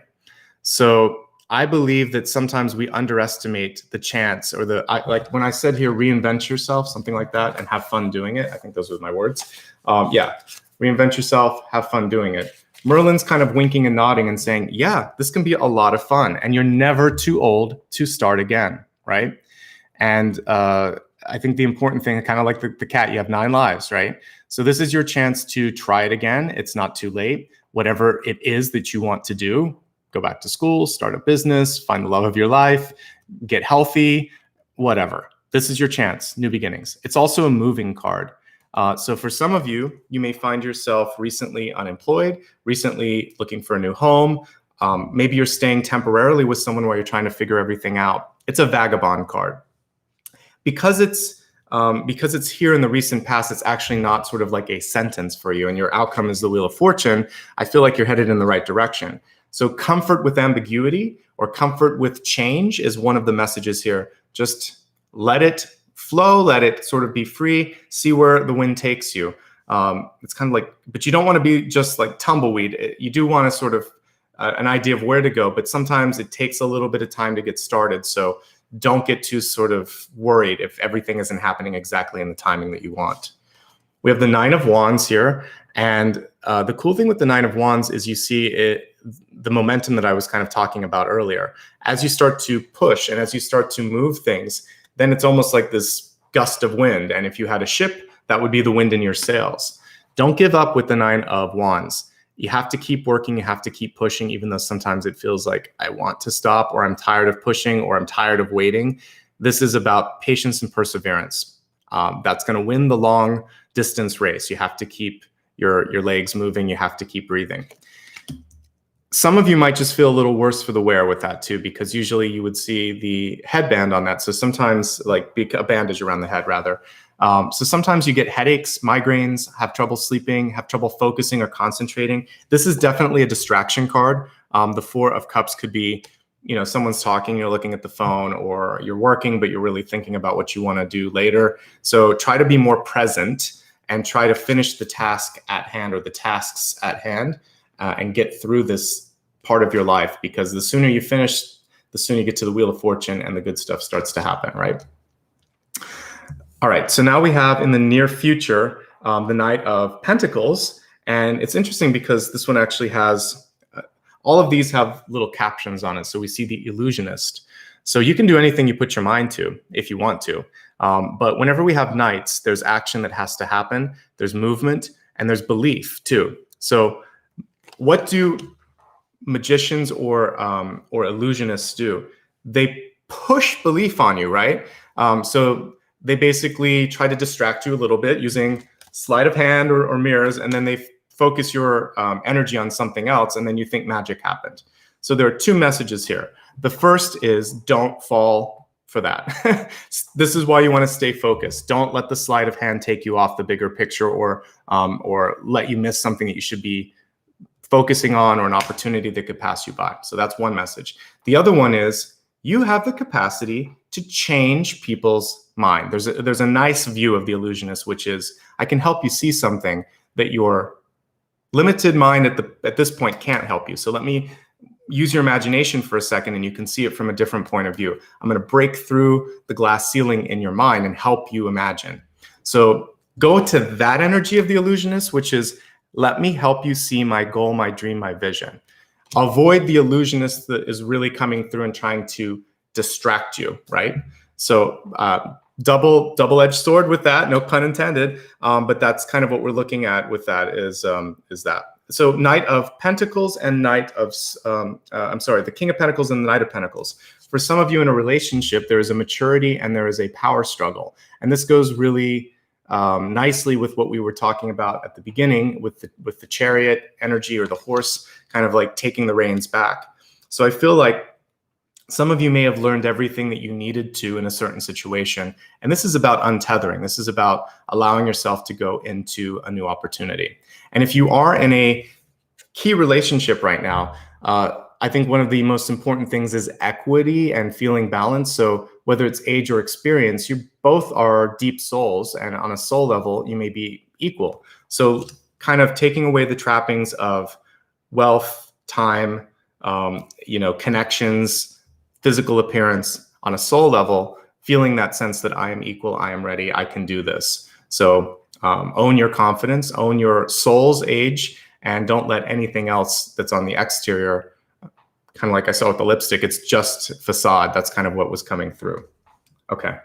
So I believe that sometimes we underestimate the chance or like when I said here, reinvent yourself, something like that, and have fun doing it. I think those were my words. Yeah, reinvent yourself, have fun doing it. Merlin's kind of winking and nodding and saying, yeah, this can be a lot of fun, and you're never too old to start again, right? And I think the important thing, kind of like the cat, you have 9 lives, right? So this is your chance to try it again. It's not too late. Whatever it is that you want to do, go back to school, start a business, find the love of your life, get healthy, whatever. This is your chance, new beginnings. It's also a moving card. So for some of you, you may find yourself recently unemployed, recently looking for a new home. Maybe you're staying temporarily with someone while you're trying to figure everything out. It's a vagabond card. Because it's here in the recent past, it's actually not sort of like a sentence for you, and your outcome is the Wheel of Fortune. I feel like you're headed in the right direction. So comfort with ambiguity or comfort with change is one of the messages here. Just let it flow, let it sort of be free, see where the wind takes you. It's kind of like, but you don't want to be just like tumbleweed. You do want to sort of an idea of where to go, but sometimes it takes a little bit of time to get started. So don't get too sort of worried if everything isn't happening exactly in the timing that you want. We have the Nine of Wands here. And the cool thing with the Nine of Wands is you see the momentum that I was kind of talking about earlier. As you start to push and as you start to move things, then it's almost like this gust of wind. And if you had a ship, that would be the wind in your sails. Don't give up with the Nine of Wands. You have to keep working. You have to keep pushing, even though sometimes it feels like I want to stop, or I'm tired of pushing, or I'm tired of waiting. This is about patience and perseverance. That's going to win the long distance race. You have to keep your legs moving. You have to keep breathing. Some of you might just feel a little worse for the wear with that too, because usually you would see the headband on that. So sometimes like a bandage around the head rather. So sometimes you get headaches, migraines, have trouble sleeping, have trouble focusing or concentrating. This is definitely a distraction card. The Four of Cups could be, someone's talking, you're looking at the phone, or you're working, but you're really thinking about what you want to do later. So try to be more present and try to finish the task at hand or the tasks at hand and get through this part of your life, because the sooner you finish, the sooner you get to the Wheel of Fortune and the good stuff starts to happen, right? All right, so now we have in the near future, the Knight of Pentacles. And it's interesting because this one actually has, all of these have little captions on it. So we see the illusionist. So you can do anything you put your mind to if you want to. But whenever we have knights, there's action that has to happen. There's movement and there's belief too. So what do magicians or illusionists do? They push belief on you, right? So they basically try to distract you a little bit using sleight of hand or mirrors, and then they focus your energy on something else, and then you think magic happened. So there are two messages here. The first is don't fall for that. This is why you want to stay focused. Don't let the sleight of hand take you off the bigger picture or let you miss something that you should be focusing on, or an opportunity that could pass you by. So that's one message. The other one is you have the capacity to change people's mind. There's a nice view of the illusionist, which is I can help you see something that your limited mind at this point can't help you. So let me use your imagination for a second and you can see it from a different point of view. I'm going to break through the glass ceiling in your mind and help you imagine. So go to that energy of the illusionist, which is let me help you see my goal, my dream, my vision. Avoid the illusionist that is really coming through and trying to distract you, right? So double-edged sword with that, no pun intended, but that's kind of what we're looking at with that is that. So Knight of Pentacles and the King of Pentacles and the Knight of Pentacles. For some of you in a relationship, there is a maturity and there is a power struggle. And this goes really nicely with what we were talking about at the beginning with the chariot energy, or the horse kind of like taking the reins back. So I feel like some of you may have learned everything that you needed to in a certain situation. And this is about untethering. This is about allowing yourself to go into a new opportunity. And if you are in a key relationship right now, I think one of the most important things is equity and feeling balanced. So whether it's age or experience, you both are deep souls, and on a soul level, you may be equal. So kind of taking away the trappings of wealth, time, connections, physical appearance, on a soul level, feeling that sense that I am equal, I am ready, I can do this. So own your confidence, own your soul's age, and don't let anything else that's on the exterior, kind of like I saw with the lipstick, it's just facade. That's kind of what was coming through. Okay.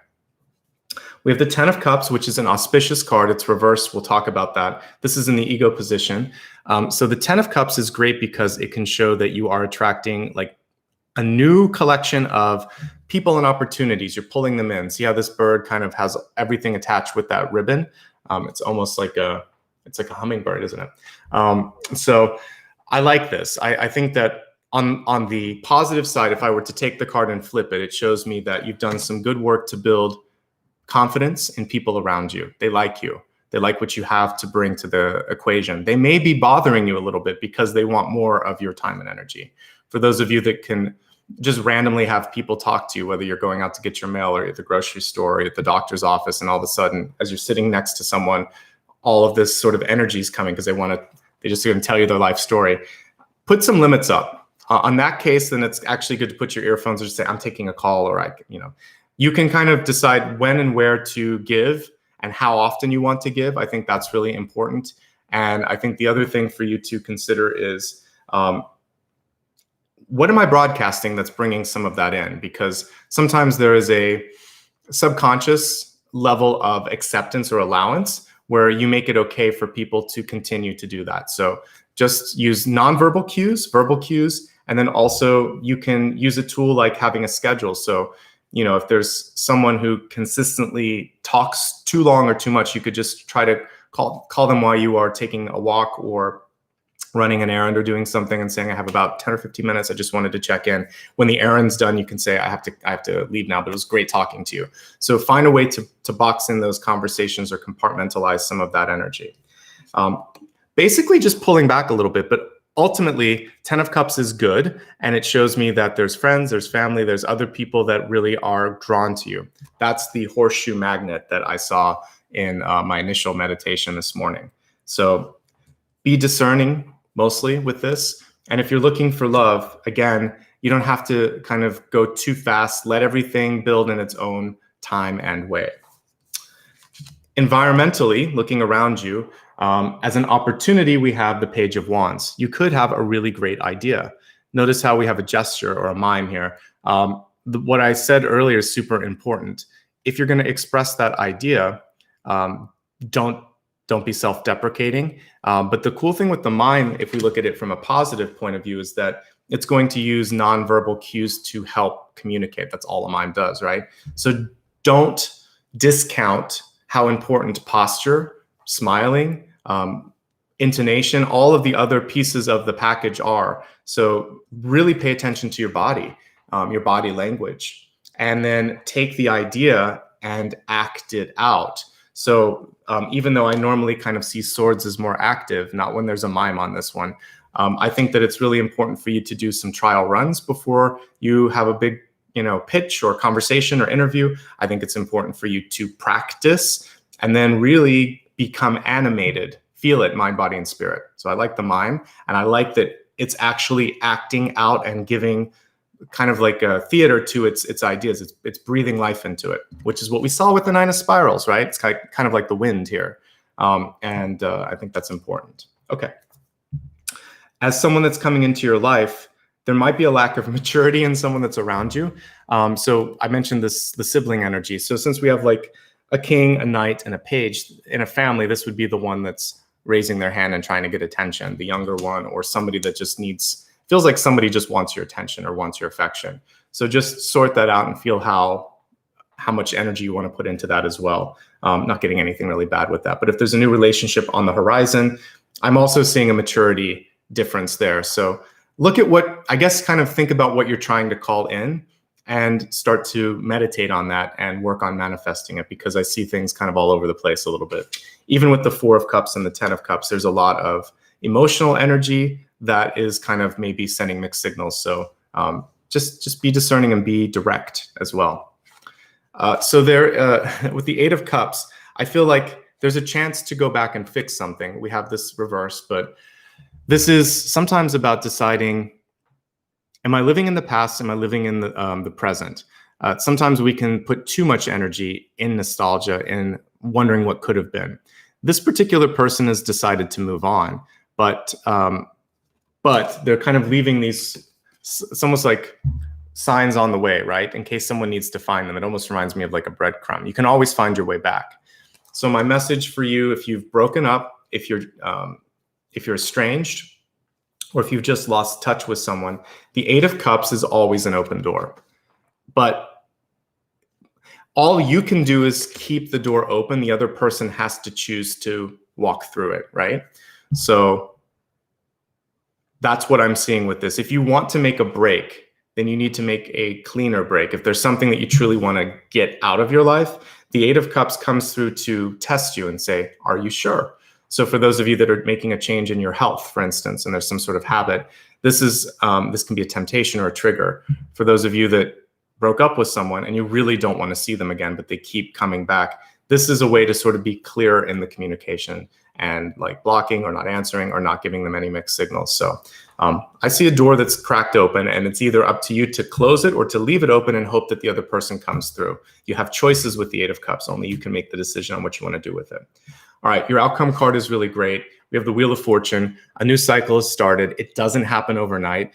We have the Ten of Cups, which is an auspicious card. It's reversed. We'll talk about that. This is in the ego position. So the Ten of Cups is great because it can show that you are attracting like a new collection of people and opportunities. You're pulling them in. See how this bird kind of has everything attached with that ribbon? It's almost like it's like a hummingbird, isn't it? So I like this. I think that on the positive side, if I were to take the card and flip it, it shows me that you've done some good work to build confidence in people around you. They like you. They like what you have to bring to the equation. They may be bothering you a little bit because they want more of your time and energy. For those of you that can just randomly have people talk to you, whether you're going out to get your mail or at the grocery store or at the doctor's office, and all of a sudden, as you're sitting next to someone, all of this sort of energy is coming because they just going to tell you their life story. Put some limits up. On that case, then it's actually good to put your earphones or just say, I'm taking a call, or you can kind of decide when and where to give and how often you want to give. I think that's really important. And I think the other thing for you to consider is, what am I broadcasting that's bringing some of that in? Because sometimes there is a subconscious level of acceptance or allowance where you make it okay for people to continue to do that. So just use nonverbal cues, verbal cues, and then also you can use a tool like having a schedule. So if there's someone who consistently talks too long or too much, you could just try to call them while you are taking a walk or running an errand or doing something and saying, I have about 10 or 15 minutes. I just wanted to check in. When the errand's done, you can say, I have to leave now, but it was great talking to you. So find a way to box in those conversations or compartmentalize some of that energy. Basically just pulling back a little bit, but ultimately, 10 of Cups is good, and it shows me that there's friends, there's family, there's other people that really are drawn to you. That's the horseshoe magnet that I saw in my initial meditation this morning. So be discerning mostly with this. And if you're looking for love, again, you don't have to kind of go too fast. Let everything build in its own time and way. Environmentally, looking around you, as an opportunity, we have the Page of Wands. You could have a really great idea. Notice how we have a gesture or a mime here. What I said earlier is super important. If you're going to express that idea, don't be self-deprecating. But the cool thing with the mime, if we look at it from a positive point of view, is that it's going to use nonverbal cues to help communicate. That's all a mime does, right? So don't discount how important posture, smiling, intonation, all of the other pieces of the package are. So really pay attention to your body language, and then take the idea and act it out. So even though I normally kind of see swords as more active, not when there's a mime on this one, I think that it's really important for you to do some trial runs before you have a big pitch or conversation or interview. I think it's important for you to practice and then really become animated, feel it, mind, body, and spirit. So I like the mime, and I like that it's actually acting out and giving kind of like a theater to its ideas. It's breathing life into it, which is what we saw with the Nine of Spirals, right? It's kind of like the wind here. And I think that's important. Okay. As someone that's coming into your life, there might be a lack of maturity in someone that's around you. So I mentioned the sibling energy. So since we have like a king, a knight, and a page in a family, this would be the one that's raising their hand and trying to get attention, the younger one, or somebody that just feels like somebody just wants your attention or wants your affection. So just sort that out and feel how much energy you want to put into that as well. Not getting anything really bad with that. But if there's a new relationship on the horizon, I'm also seeing a maturity difference there. So look at kind of think about what you're trying to call in and start to meditate on that and work on manifesting it, because I see things kind of all over the place a little bit. Even with the Four of Cups and the 10 of Cups, there's a lot of emotional energy that is kind of maybe sending mixed signals. So just be discerning and be direct as well. So there, with the 8 of Cups, I feel like there's a chance to go back and fix something. We have this reverse, but this is sometimes about deciding, am I living in the past? Am I living in the present? Sometimes we can put too much energy in nostalgia and wondering what could have been. This particular person has decided to move on, but they're kind of leaving these, it's almost like signs on the way, right? In case someone needs to find them. It almost reminds me of like a breadcrumb. You can always find your way back. So my message for you, if you've broken up, if you're estranged, or if you've just lost touch with someone, the 8 of Cups is always an open door. But all you can do is keep the door open. The other person has to choose to walk through it, right? So that's what I'm seeing with this. If you want to make a break, then you need to make a cleaner break. If there's something that you truly want to get out of your life, the Eight of Cups comes through to test you and say, are you sure? So for those of you that are making a change in your health, for instance, and there's some sort of habit, this can be a temptation or a trigger. For those of you that broke up with someone and you really don't want to see them again, but they keep coming back, this is a way to sort of be clear in the communication and like blocking or not answering or not giving them any mixed signals. So I see a door that's cracked open, and it's either up to you to close it or to leave it open and hope that the other person comes through. You have choices with the Eight of Cups. Only you can make the decision on what you want to do with it. All right, your outcome card is really great. We have the Wheel of Fortune. A new cycle has started. It doesn't happen overnight.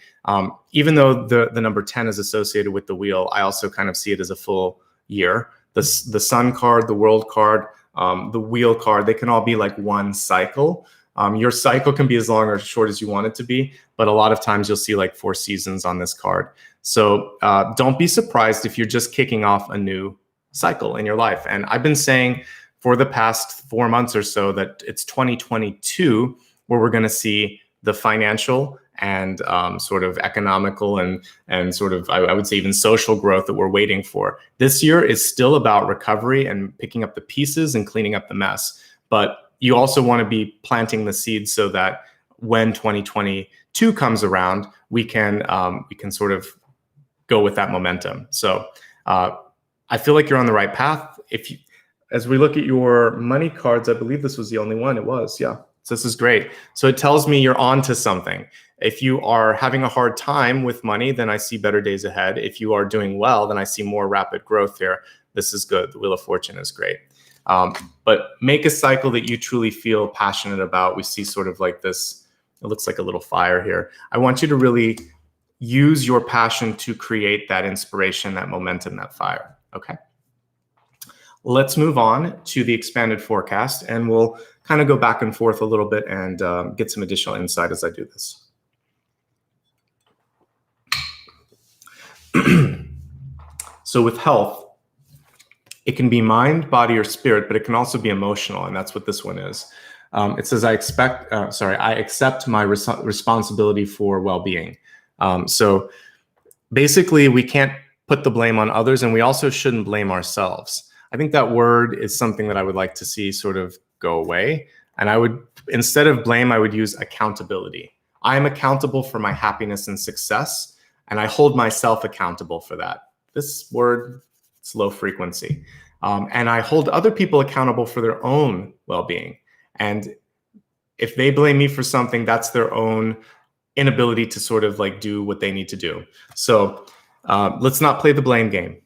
Even though the number 10 is associated with the wheel, I also kind of see it as a full year. The Sun card, the World card, the Wheel card, they can all be like one cycle. Your cycle can be as long or short as you want it to be, but a lot of times you'll see like 4 seasons on this card. So don't be surprised if you're just kicking off a new cycle in your life. And I've been saying for the past 4 months or so that it's 2022 where we're going to see the financial and sort of economical and sort of, I would say even social growth that we're waiting for. This year is still about recovery and picking up the pieces and cleaning up the mess. But you also want to be planting the seeds so that when 2022 comes around, we can sort of go with that momentum. So I feel like you're on the right path. As we look at your money cards, I believe this was the only one. It was, yeah. So this is great. So it tells me you're on to something. If you are having a hard time with money, then I see better days ahead. If you are doing well, then I see more rapid growth here. This is good. The Wheel of Fortune is great. But make a cycle that you truly feel passionate about. We see sort of like this, it looks like a little fire here. I want you to really use your passion to create that inspiration, that momentum, that fire. Okay. Let's move on to the expanded forecast, and we'll kind of go back and forth a little bit and get some additional insight as I do this. So with health, it can be mind, body, or spirit, but it can also be emotional, and that's what this one is. It says, I accept my responsibility for well-being. So basically, we can't put the blame on others, and we also shouldn't blame ourselves. I think that word is something that I would like to see sort of go away. And I would, instead of blame, I would use accountability. I am accountable for my happiness and success, and I hold myself accountable for that. This word, it's low frequency. And I hold other people accountable for their own well-being. And if they blame me for something, that's their own inability to sort of like do what they need to do. So let's not play the blame game.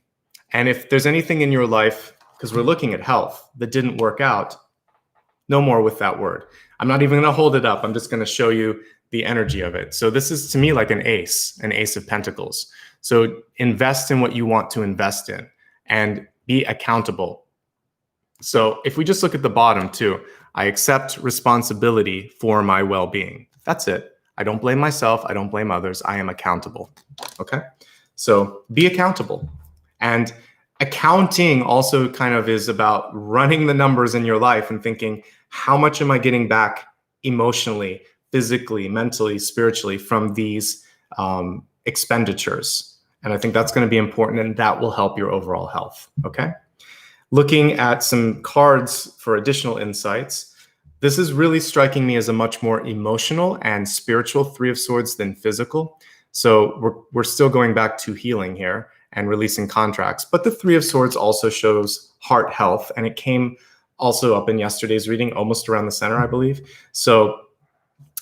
And if there's anything in your life, because we're looking at health, that didn't work out, no more with that word. I'm not even going to hold it up. I'm just going to show you the energy of it. So this is to me like an ace of pentacles. So invest in what you want to invest in and be accountable. So if we just look at the bottom too, I accept responsibility for my well-being. That's it. I don't blame myself. I don't blame others. I am accountable. Okay. So be accountable. And accounting also kind of is about running the numbers in your life and thinking, how much am I getting back emotionally, physically, mentally, spiritually from these expenditures? And I think that's going to be important, and that will help your overall health. Okay. Looking at some cards for additional insights, this is really striking me as a much more emotional and spiritual Three of Swords than physical. So we're still going back to healing here and releasing contracts. But the Three of Swords also shows heart health, and it came also up in yesterday's reading, almost around the center, I believe. So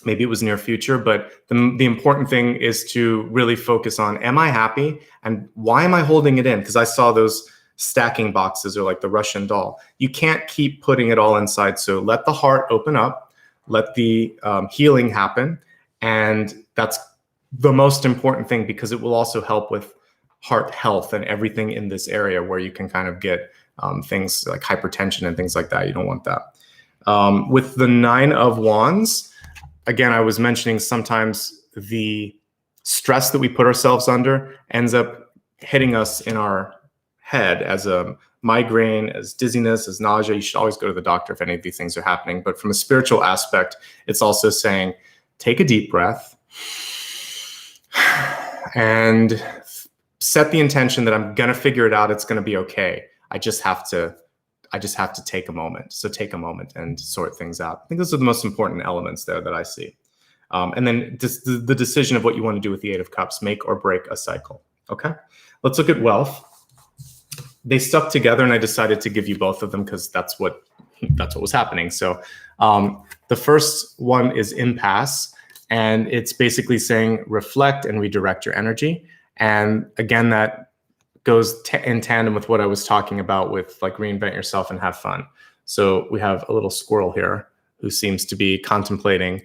maybe it was near future, but the important thing is to really focus on, am I happy? And why am I holding it in? Because I saw those stacking boxes, or like the Russian doll. You can't keep putting it all inside. So let the heart open up, let the healing happen. And that's the most important thing, because it will also help with heart health and everything in this area where you can kind of get things like hypertension and things like that. You don't want that. With the Nine of Wands, again, I was mentioning sometimes the stress that we put ourselves under ends up hitting us in our head as a migraine, as dizziness, as nausea, you should always go to the doctor if any of these things are happening. But from a spiritual aspect, it's also saying, take a deep breath and set the intention that I'm going to figure it out. It's going to be okay. I just have to take a moment. So take a moment and sort things out. I think those are the most important elements there that I see. And then just the decision of what you want to do with the Eight of Cups, make or break a cycle. Okay, let's look at wealth. They stuck together, and I decided to give you both of them because that's what was happening. So the first one is impasse, and it's basically saying reflect and redirect your energy. And again, that goes in tandem with what I was talking about with like reinvent yourself and have fun. So we have a little squirrel here who seems to be contemplating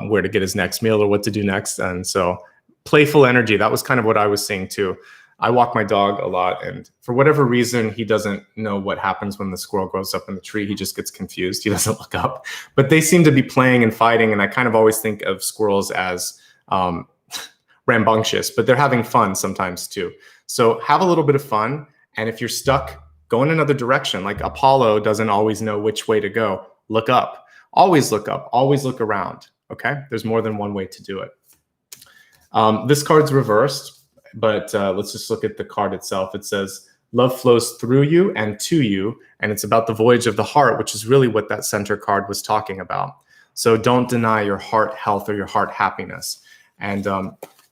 where to get his next meal or what to do next. And so playful energy, that was kind of what I was seeing too. I walk my dog a lot, and for whatever reason, he doesn't know what happens when the squirrel grows up in the tree. He just gets confused. He doesn't look up. But they seem to be playing and fighting, and I kind of always think of squirrels as rambunctious, but they're having fun sometimes too. So have a little bit of fun, and if you're stuck, go in another direction. Like Apollo doesn't always know which way to go. Look up. Always look up. Always look around. Okay? There's more than one way to do it. This card's reversed. But let's just look at the card itself. It says, love flows through you and to you, and it's about the voyage of the heart, which is really what that center card was talking about. So don't deny your heart health or your heart happiness. And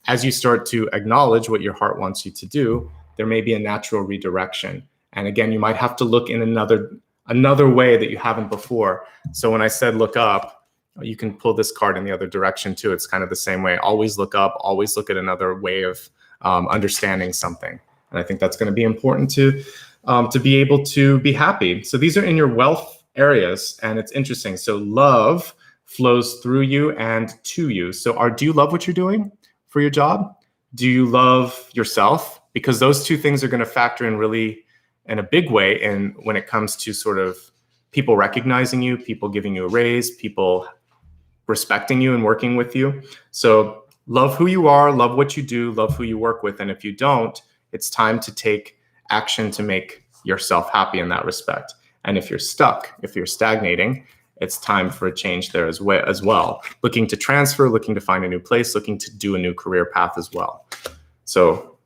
as you start to acknowledge what your heart wants you to do, there may be a natural redirection. And again, you might have to look in another way that you haven't before. So when I said look up, you can pull this card in the other direction too. It's kind of the same way. Always look up, always look at another way of understanding something. And I think that's going to be important to be able to be happy. So these are in your wealth areas, and it's interesting. So love flows through you and to you. So do you love what you're doing for your job? Do you love yourself? Because those two things are going to factor in really in a big way in when it comes to sort of people recognizing you, people giving you a raise, people respecting you and working with you. So love who you are, love what you do, love who you work with. And if you don't, it's time to take action to make yourself happy in that respect. And if you're stuck, if you're stagnating, it's time for a change there as well. Looking to transfer, looking to find a new place, looking to do a new career path as well. So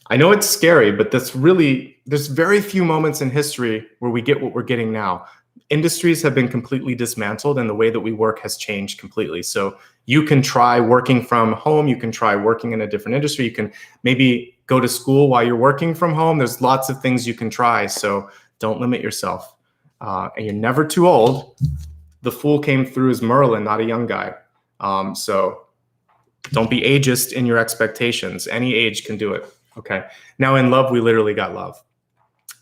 I know it's scary, but there's very few moments in history where we get what we're getting now. Industries have been completely dismantled, and the way that we work has changed completely. So you can try working from home. You can try working in a different industry. You can maybe go to school while you're working from home. There's lots of things you can try. So don't limit yourself. And you're never too old. The fool came through as Merlin, not a young guy. So don't be ageist in your expectations. Any age can do it. Okay. Now in love, we literally got love.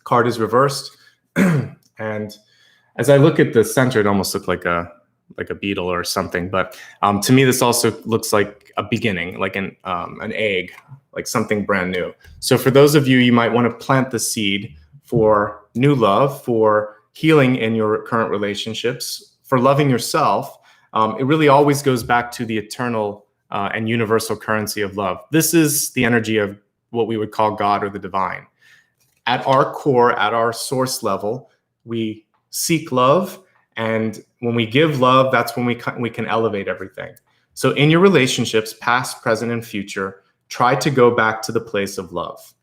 Card is reversed. And as I look at the center, it almost looked like a beetle or something. But to me, this also looks like a beginning, like an egg, like something brand new. So for those of you, you might want to plant the seed for new love, for healing in your current relationships, for loving yourself. It really always goes back to the eternal and universal currency of love. This is the energy of what we would call God or the divine. At our core, at our source level, we seek love, and when we give love, that's when we can elevate everything. So in your relationships, past, present, and future, try to go back to the place of love.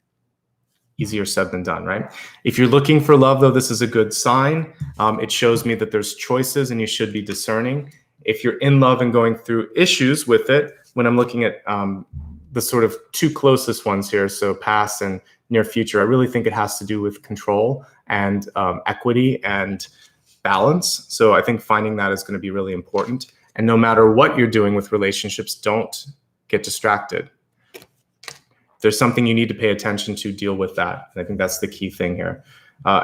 Easier said than done, right? If you're looking for love, though, this is a good sign. It shows me that there's choices and you should be discerning. If you're in love and going through issues with it, when I'm looking at the sort of two closest ones here, so past and near future, I really think it has to do with control and equity and balance. So I think finding that is going to be really important. And no matter what you're doing with relationships, don't get distracted. If there's something you need to pay attention to, deal with that. And I think that's the key thing here.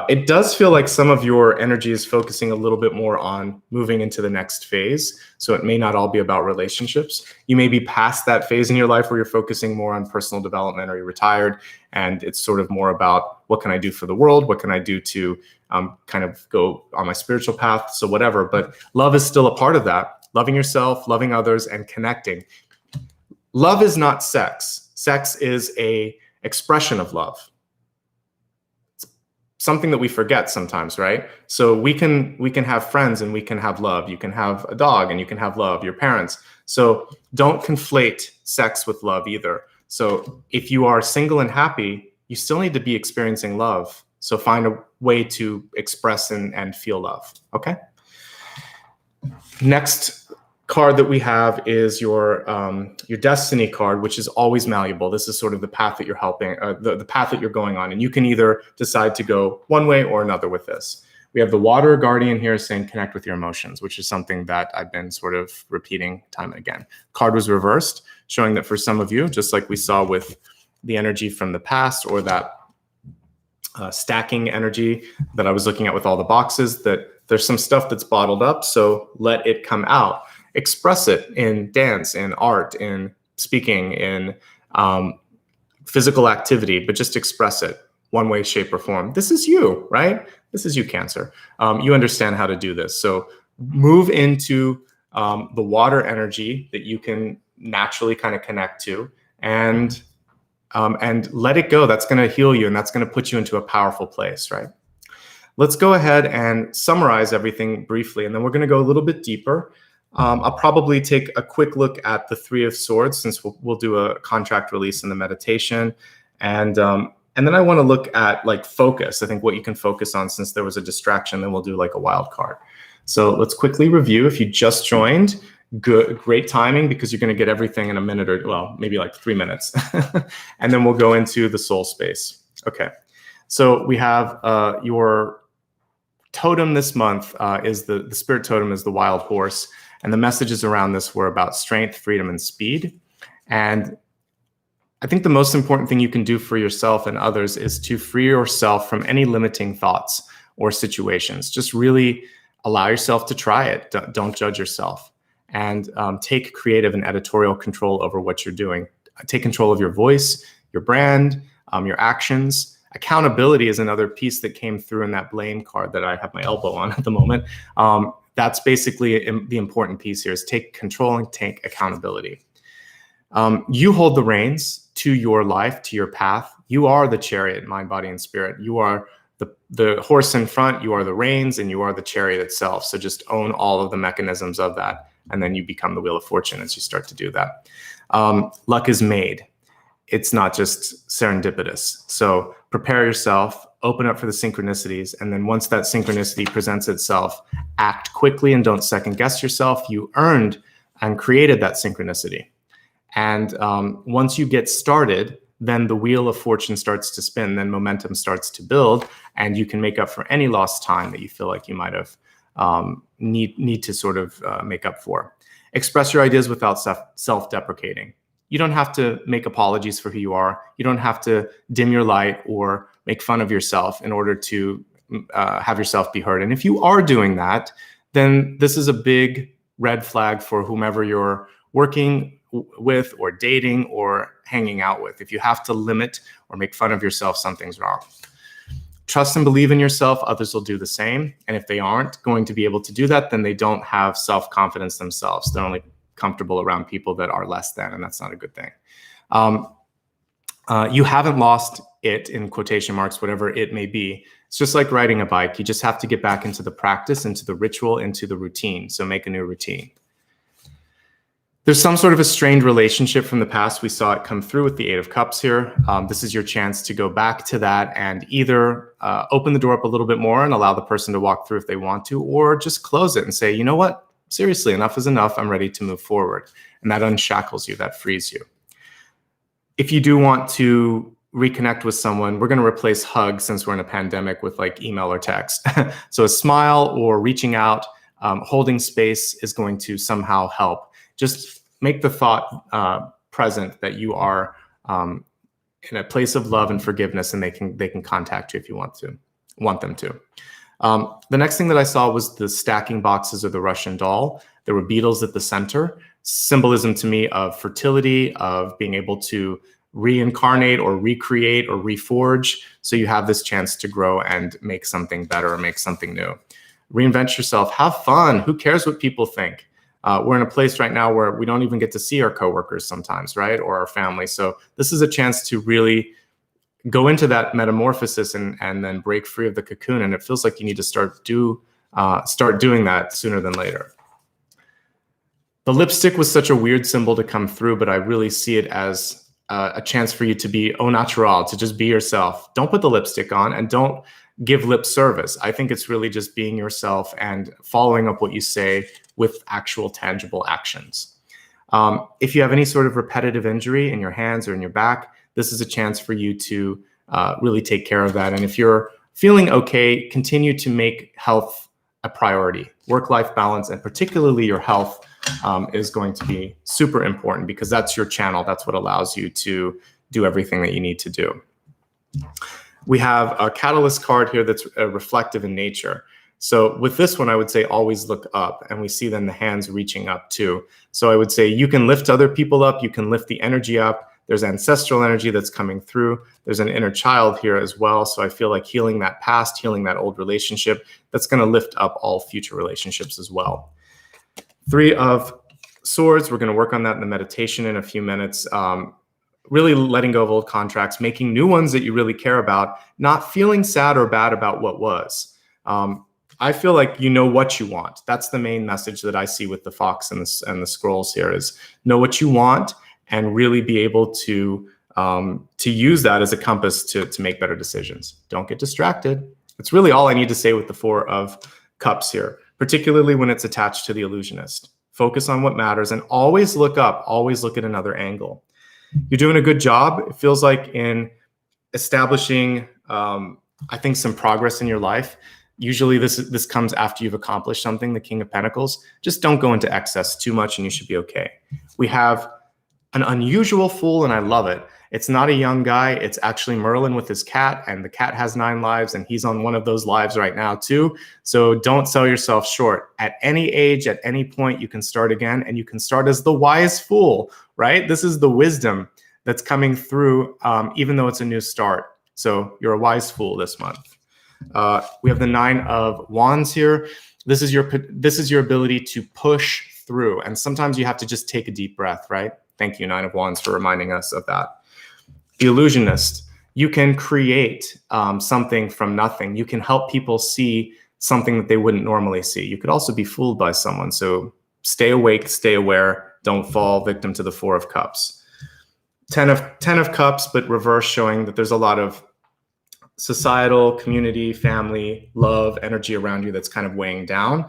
It does feel like some of your energy is focusing a little bit more on moving into the next phase. So it may not all be about relationships. You may be past that phase in your life where you're focusing more on personal development, or you're retired, and it's sort of more about what can I do for the world? What can I do to kind of go on my spiritual path? So whatever, but love is still a part of that. Loving yourself, loving others, and connecting. Love is not sex. Sex is an expression of love. something that we forget sometimes, right? So we can have friends and we can have love. You can have a dog and you can have love, your parents. So don't conflate sex with love either. So if you are single and happy, you still need to be experiencing love. So find a way to express and feel love, okay? Next card that we have is your destiny card, which is always malleable. This is sort of the path that you're helping, the path that you're going on. And you can either decide to go one way or another with this. We have the water guardian here saying connect with your emotions, which is something that I've been sort of repeating time and again. Card was reversed, showing that for some of you, just like we saw with the energy from the past or that stacking energy that I was looking at with all the boxes, that there's some stuff that's bottled up, so let it come out. Express it in dance, in art, in speaking, in physical activity, but just express it one way, shape, or form. This is you, right? This is you, Cancer. You understand how to do this. So move into the water energy that you can naturally kind of connect to, and let it go. That's going to heal you, and that's going to put you into a powerful place, right? Let's go ahead and summarize everything briefly, and then we're going to go a little bit deeper. I'll probably take a quick look at the Three of Swords, since we'll do a contract release in the meditation. And then I want to look at like focus. I think what you can focus on, since there was a distraction, then we'll do like a wild card. So let's quickly review. If you just joined, great timing, because you're going to get everything in a minute, or well, maybe like 3 minutes. And then we'll go into the soul space. Okay. So we have your totem this month is the spirit totem is the wild horse. And the messages around this were about strength, freedom, and speed. And I think the most important thing you can do for yourself and others is to free yourself from any limiting thoughts or situations. Just really allow yourself to try it. Don't judge yourself. And take creative and editorial control over what you're doing. Take control of your voice, your brand, your actions. Accountability is another piece that came through in that blame card that I have my elbow on at the moment. That's basically the important piece here, is take control and take accountability. You hold the reins to your life, to your path. You are the chariot, mind, body, and spirit. You are the horse in front, you are the reins, and you are the chariot itself. So just own all of the mechanisms of that, and then you become the wheel of fortune as you start to do that. Luck is made. It's not just serendipitous. So prepare yourself, open up for the synchronicities, and then once that synchronicity presents itself, act quickly and don't second guess yourself. You earned and created that synchronicity. And once you get started, then the wheel of fortune starts to spin, then momentum starts to build, and you can make up for any lost time that you feel like you might have need to sort of make up for. Express your ideas without self-deprecating. You don't have to make apologies for who you are. You don't have to dim your light or make fun of yourself in order to have yourself be heard. And if you are doing that, then this is a big red flag for whomever you're working with or dating or hanging out with. If you have to limit or make fun of yourself, something's wrong. Trust and believe in yourself. Others will do the same. And if they aren't going to be able to do that, then they don't have self-confidence themselves. They're only comfortable around people that are less than, and that's not a good thing. You haven't lost it, in quotation marks, whatever it may be. It's just like riding a bike. You just have to get back into the practice, into the ritual, into the routine. So make a new routine. There's some sort of a strained relationship from the past. We saw it come through with the Eight of Cups here. This is your chance to go back to that and either open the door up a little bit more and allow the person to walk through if they want to, or just close it and say, you know what? Seriously, enough is enough. I'm ready to move forward. And that unshackles you, that frees you. If you do want to reconnect with someone, we're going to replace hugs, since we're in a pandemic, with like email or text. So a smile or reaching out, holding space is going to somehow help. Just make the thought present that you are in a place of love and forgiveness, and they can contact you if you want them to. The next thing that I saw was the stacking boxes of the Russian doll. There were beetles at the center, symbolism to me of fertility, of being able to reincarnate or recreate or reforge. So you have this chance to grow and make something better or make something new. Reinvent yourself, have fun. Who cares what people think? We're in a place right now where we don't even get to see our coworkers sometimes, right? Or our family. So this is a chance to really go into that metamorphosis and then break free of the cocoon. And it feels like you need to start doing that sooner than later. The lipstick was such a weird symbol to come through, but I really see it as a chance for you to be au naturel, to just be yourself. Don't put the lipstick on and don't give lip service. I think it's really just being yourself and following up what you say with actual tangible actions. If you have any sort of repetitive injury in your hands or in your back, this is a chance for you to really take care of that. And if you're feeling okay, continue to make health a priority. Work-life balance, and particularly your health, is going to be super important, because that's your channel. That's what allows you to do everything that you need to do. We have a catalyst card here that's reflective in nature. So with this one, I would say always look up, and we see then the hands reaching up too. So I would say you can lift other people up, you can lift the energy up. There's ancestral energy that's coming through. There's an inner child here as well. So I feel like healing that past, healing that old relationship, that's going to lift up all future relationships as well. 3 of Swords, we're going to work on that in the meditation in a few minutes. Really letting go of old contracts, making new ones that you really care about, not feeling sad or bad about what was. I feel like you know what you want. That's the main message that I see with the fox and the scrolls here, is know what you want and really be able to use that as a compass to make better decisions. Don't get distracted. It's really all I need to say with the 4 of Cups here, particularly when it's attached to the illusionist. Focus on what matters and always look up, always look at another angle. You're doing a good job, it feels like, in establishing, I think, some progress in your life. Usually this comes after you've accomplished something, the King of Pentacles. Just don't go into excess too much and you should be okay. We have an unusual Fool, and I love it. It's not a young guy. It's actually Merlin with his cat, and the cat has 9 lives, and he's on one of those lives right now too. So don't sell yourself short. At any age, at any point, you can start again, and you can start as the wise fool, right? This is the wisdom that's coming through, even though it's a new start. So you're a wise fool this month. We have the 9 of Wands here. This is your ability to push through, and sometimes you have to just take a deep breath, right? Thank you, 9 of Wands, for reminding us of that. The illusionist, you can create something from nothing. You can help people see something that they wouldn't normally see. You could also be fooled by someone. So stay awake, stay aware, don't fall victim to the 4 of Cups. 10 of Cups, but reverse, showing that there's a lot of societal, community, family, love, energy around you that's kind of weighing down.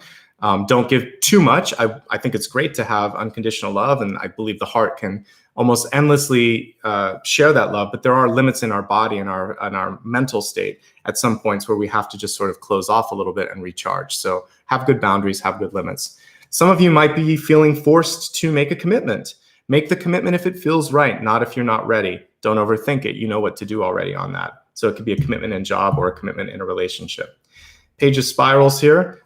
Don't give too much. I think it's great to have unconditional love, and I believe the heart can almost endlessly share that love, but there are limits in our body and our mental state at some points where we have to just sort of close off a little bit and recharge. So have good boundaries, have good limits. Some of you might be feeling forced to make a commitment. Make the commitment if it feels right, not if you're not ready. Don't overthink it. You know what to do already on that. So it could be a commitment in job or a commitment in a relationship. Page of Spirals here.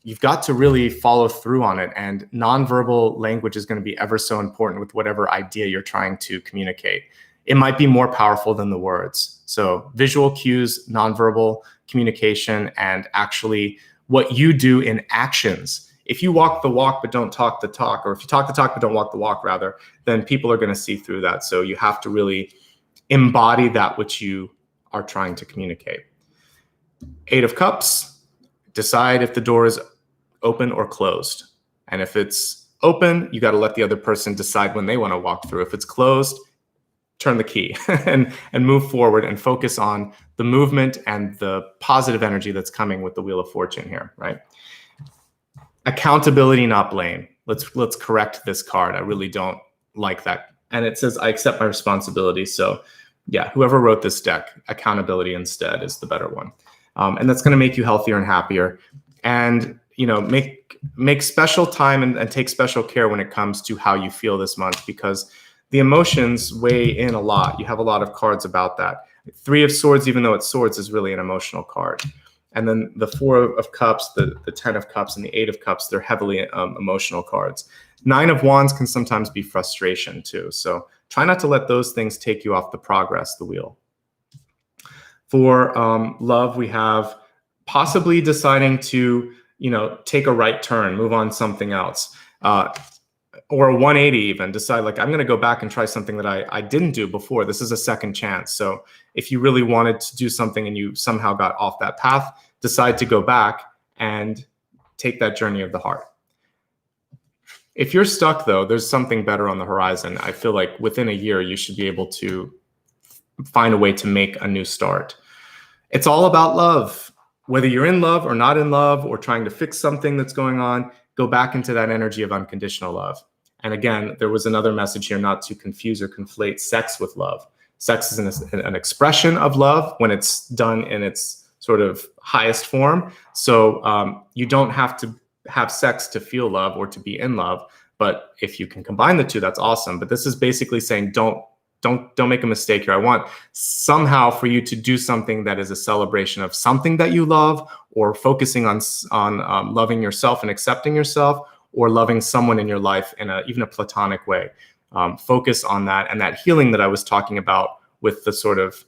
You've got to really follow through on it, and nonverbal language is going to be ever so important with whatever idea you're trying to communicate. It might be more powerful than the words. So visual cues, nonverbal communication, and actually what you do in actions. If you walk the walk but don't talk the talk, or if you talk the talk but don't walk the walk rather, then people are going to see through that. So you have to really embody that which you are trying to communicate. 8 of Cups, decide if the door is open or closed. And if it's open, you got to let the other person decide when they want to walk through. If it's closed, turn the key and move forward and focus on the movement and the positive energy that's coming with the Wheel of Fortune here, right? Accountability, not blame. Let's correct this card. I really don't like that. And it says, I accept my responsibility. So yeah, whoever wrote this deck, accountability instead is the better one. And that's going to make you healthier and happier. And, you know, make special time and take special care when it comes to how you feel this month, because the emotions weigh in a lot. You have a lot of cards about that. 3 of Swords, even though it's swords, is really an emotional card. And then the 4 of Cups, the 10 of Cups, and the 8 of Cups, they're heavily emotional cards. 9 of Wands can sometimes be frustration too. So try not to let those things take you off the progress, the wheel. For love, we have possibly deciding to, you know, take a right turn, move on something else. or a 180 even, decide like, I'm going to go back and try something that I didn't do before. This is a second chance. So if you really wanted to do something and you somehow got off that path, decide to go back and take that journey of the heart. If you're stuck though, there's something better on the horizon. I feel like within a year, you should be able to find a way to make a new start. It's all about love. Whether you're in love or not in love or trying to fix something that's going on, go back into that energy of unconditional love. And again, there was another message here, not to confuse or conflate sex with love. Sex is an expression of love when it's done in its sort of highest form. So you don't have to have sex to feel love or to be in love. But if you can combine the two, that's awesome. But this is basically saying, don't make a mistake here. I want somehow for you to do something that is a celebration of something that you love, or focusing on loving yourself and accepting yourself, or loving someone in your life in even a platonic way. Focus on that, and that healing that I was talking about with the sort of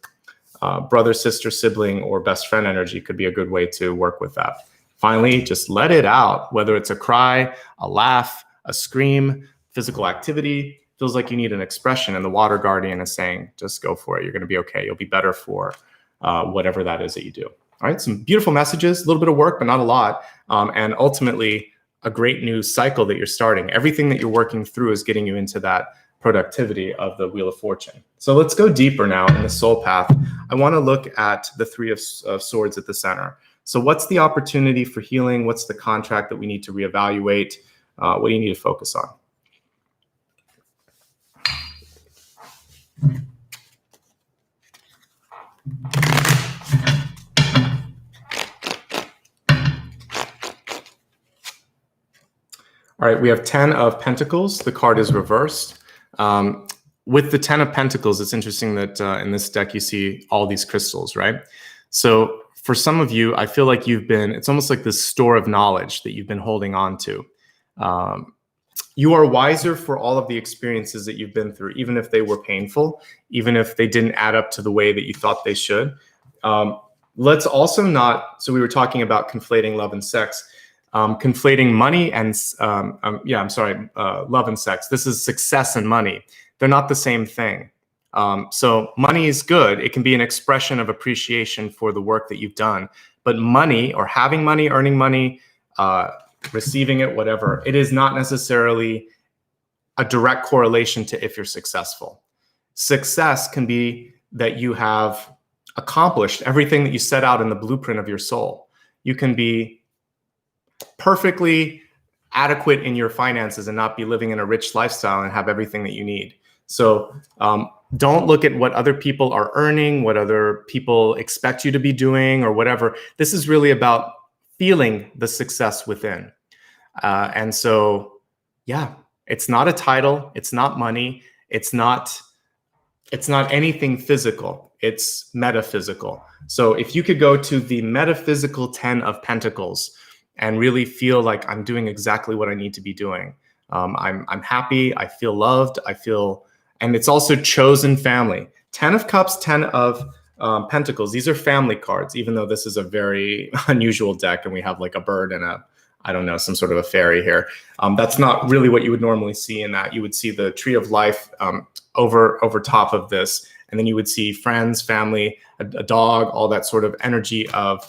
brother, sister, sibling, or best friend energy could be a good way to work with that. Finally, just let it out, whether it's a cry, a laugh, a scream, physical activity. Feels like you need an expression, and the water guardian is saying, just go for it. You're going to be okay. You'll be better for whatever that is that you do. All right, some beautiful messages, a little bit of work, but not a lot. And ultimately, a great new cycle that you're starting. Everything that you're working through is getting you into that productivity of the Wheel of Fortune. So let's go deeper now in the soul path. I want to look at the Three of Swords at the center. So what's the opportunity for healing? What's the contract that we need to reevaluate? What do you need to focus on? All right, we have 10 of Pentacles. The card is reversed. With the 10 of Pentacles, it's interesting that in this deck you see all these crystals, right? So for some of you, I feel like it's almost like this store of knowledge that you've been holding on to. You are wiser for all of the experiences that you've been through, even if they were painful, even if they didn't add up to the way that you thought they should. Let's also not, so we were talking about conflating love and sex, conflating money and, love and sex. This is success and money. They're not the same thing. So money is good. It can be an expression of appreciation for the work that you've done. But money, or having money, earning money, receiving it, whatever, it is not necessarily a direct correlation to if you're successful. Success can be that you have accomplished everything that you set out in the blueprint of your soul. You can be perfectly adequate in your finances and not be living in a rich lifestyle and have everything that you need. So don't look at what other people are earning, what other people expect you to be doing, or whatever. This is really about feeling the success within. And so, yeah, it's not a title. It's not money. It's not anything physical. It's metaphysical. So if you could go to the metaphysical 10 of Pentacles and really feel like I'm doing exactly what I need to be doing. I'm happy. I feel loved. And it's also chosen family. 10 of Cups, 10 of Pentacles. These are family cards, even though this is a very unusual deck and we have like a bird and some sort of a fairy here. That's not really what you would normally see in that. You would see the Tree of Life over top of this. And then you would see friends, family, a dog, all that sort of energy of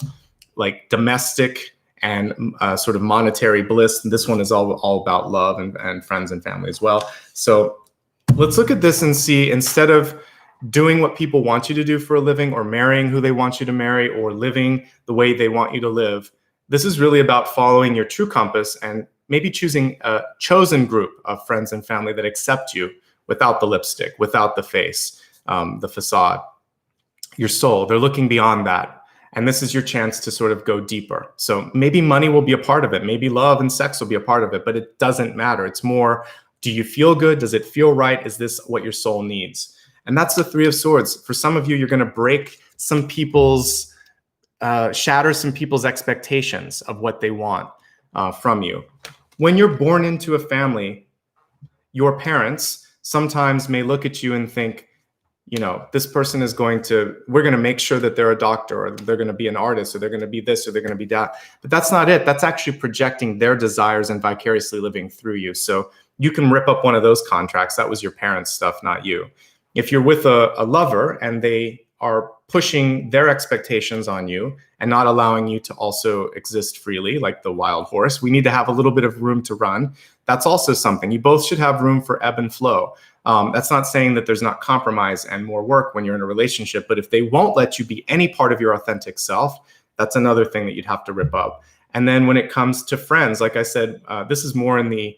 like domestic and sort of monetary bliss. And this one is all about love and friends and family as well. So let's look at this and see, instead of doing what people want you to do for a living, or marrying who they want you to marry, or living the way they want you to live, this is really about following your true compass and maybe choosing a chosen group of friends and family that accept you without the lipstick, without the face, the facade, your soul. They're looking beyond that. And this is your chance to sort of go deeper. So maybe money will be a part of it. Maybe love and sex will be a part of it, but it doesn't matter. It's more, do you feel good? Does it feel right? Is this what your soul needs? And that's the Three of Swords. For some of you, you're going to break some people's, shatter some people's expectations of what they want from you. When you're born into a family, your parents sometimes may look at you and think, this person is we're going to make sure that they're a doctor, or they're going to be an artist, or they're going to be this, or they're going to be that. But that's not it. That's actually projecting their desires and vicariously living through you. So you can rip up one of those contracts. That was your parents' stuff, not you. If you're with a lover and they are pushing their expectations on you and not allowing you to also exist freely, like the wild horse, we need to have a little bit of room to run. That's also something. You both should have room for ebb and flow. That's not saying that there's not compromise and more work when you're in a relationship, but if they won't let you be any part of your authentic self, that's another thing that you'd have to rip up. And then when it comes to friends, like I said, this is more in the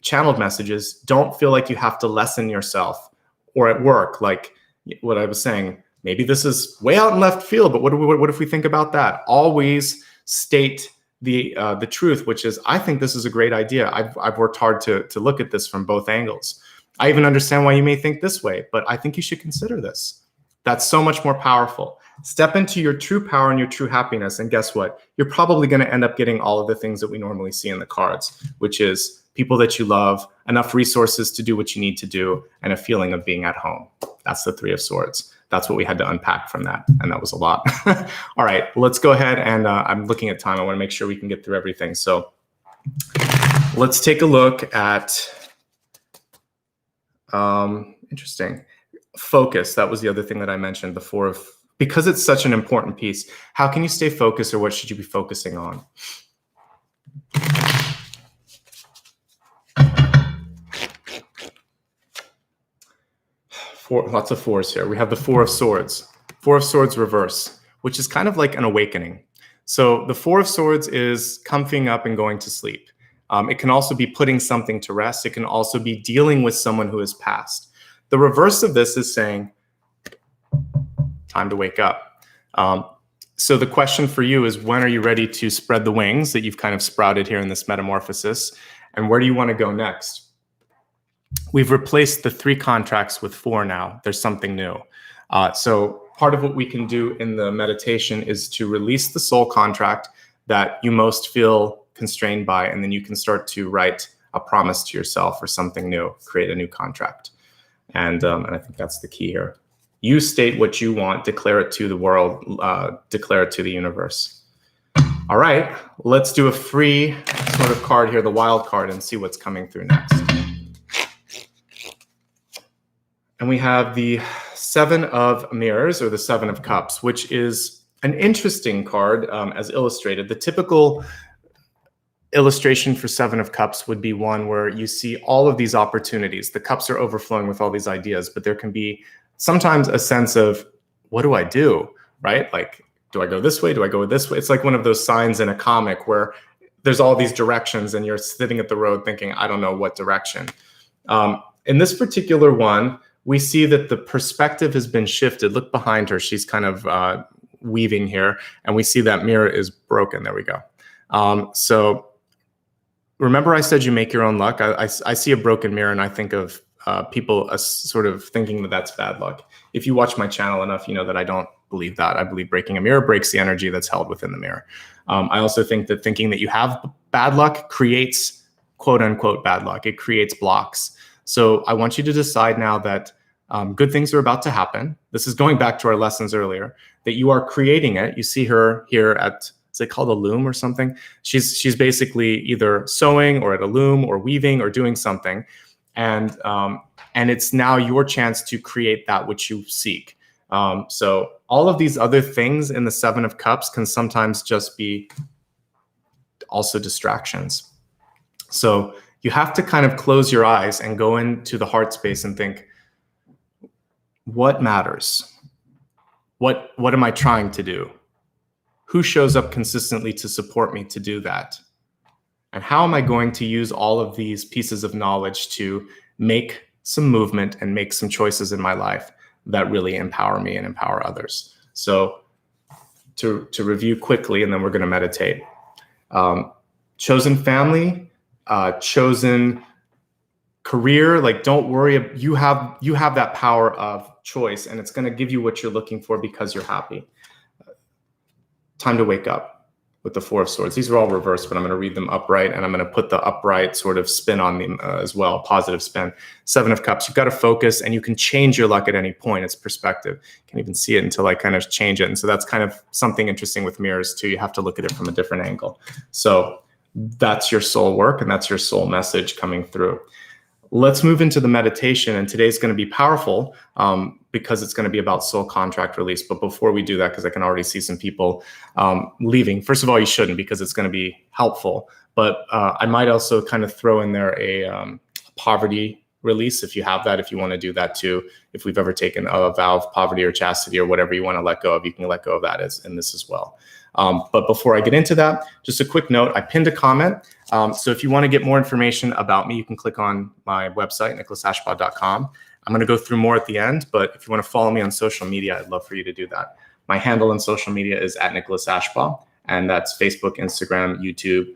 channeled messages. Don't feel like you have to lessen yourself, or at work, like what I was saying. Maybe this is way out in left field, but what if we think about that? Always state the truth, which is, I think this is a great idea. I've worked hard to look at this from both angles. I even understand why you may think this way, but I think you should consider this. That's so much more powerful. Step into your true power and your true happiness, and guess what? You're probably going to end up getting all of the things that we normally see in the cards, which is people that you love, enough resources to do what you need to do, and a feeling of being at home. That's the Three of Swords. That's what we had to unpack from that, and that was a lot. All right, let's go ahead, and I'm looking at time. I want to make sure we can get through everything. So let's take a look at, interesting, focus. That was the other thing that I mentioned, the Four of, because it's such an important piece. How can you stay focused, or what should you be focusing on? Lots of fours here. We have the Four of Swords. Four of Swords reverse, which is kind of like an awakening. So the Four of Swords is comfying up and going to sleep. It can also be putting something to rest. It can also be dealing with someone who has passed. The reverse of this is saying, time to wake up. So the question for you is, when are you ready to spread the wings that you've kind of sprouted here in this metamorphosis? And where do you want to go next? We've replaced the 3 contracts with 4 now. There's something new. So part of what we can do in the meditation is to release the soul contract that you most feel constrained by, and then you can start to write a promise to yourself or something new, create a new contract. And I think that's the key here. You state what you want, declare it to the world, declare it to the universe. All right, let's do a free sort of card here, the wild card, and see what's coming through next. And we have the Seven of Mirrors, or the Seven of Cups, which is an interesting card as illustrated. The typical illustration for Seven of Cups would be one where you see all of these opportunities. The cups are overflowing with all these ideas, but there can be sometimes a sense of, what do I do, right? Like, do I go this way? Do I go this way? It's like one of those signs in a comic where there's all these directions and you're sitting at the road thinking, I don't know what direction. In this particular one, we see that the perspective has been shifted. Look behind her. She's kind of weaving here, and we see that mirror is broken. There we go. So remember I said you make your own luck? I see a broken mirror, and I think of people sort of thinking that that's bad luck. If you watch my channel enough, you know that I don't believe that. I believe breaking a mirror breaks the energy that's held within the mirror. I also think that thinking that you have bad luck creates quote unquote bad luck. It creates blocks. So I want you to decide now that good things are about to happen. This is going back to our lessons earlier, that you are creating it. You see her here at, is it called a loom or something? She's basically either sewing or at a loom or weaving or doing something. And it's now your chance to create that which you seek. So all of these other things in the Seven of Cups can sometimes just be also distractions. So you have to kind of close your eyes and go into the heart space and think, what matters? What am I trying to do? Who shows up consistently to support me to do that? And how am I going to use all of these pieces of knowledge to make some movement and make some choices in my life that really empower me and empower others? So to review quickly, and then we're going to meditate. Chosen family, chosen career, like don't worry, you have that power of choice, and it's going to give you what you're looking for because you're happy. Time to wake up with the Four of Swords. These are all reversed, but I'm going to read them upright, and I'm going to put the upright sort of spin on them as well, positive spin. Seven of Cups, you've got to focus, and you can change your luck at any point. It's perspective. You can even see it until I kind of change it. And so that's kind of something interesting with mirrors too. You have to look at it from a different angle. So that's your soul work, and that's your soul message coming through. let's move into the meditation. And today's going to be powerful because it's going to be about soul contract release. But before we do that, because I can already see some people leaving. First of all, you shouldn't, because it's going to be helpful. But I might also kind of throw in there a poverty release, if you have that, if you want to do that too. If we've ever taken a vow of poverty or chastity or whatever you want to let go of, you can let go of that in this as well. But before I get into that, just a quick note, I pinned a comment. So if you want to get more information about me, you can click on my website, nicholasashbaugh.com. I'm going to go through more at the end, but if you want to follow me on social media, I'd love for you to do that. My handle on social media is @NicholasAshbaugh, and that's Facebook, Instagram, YouTube,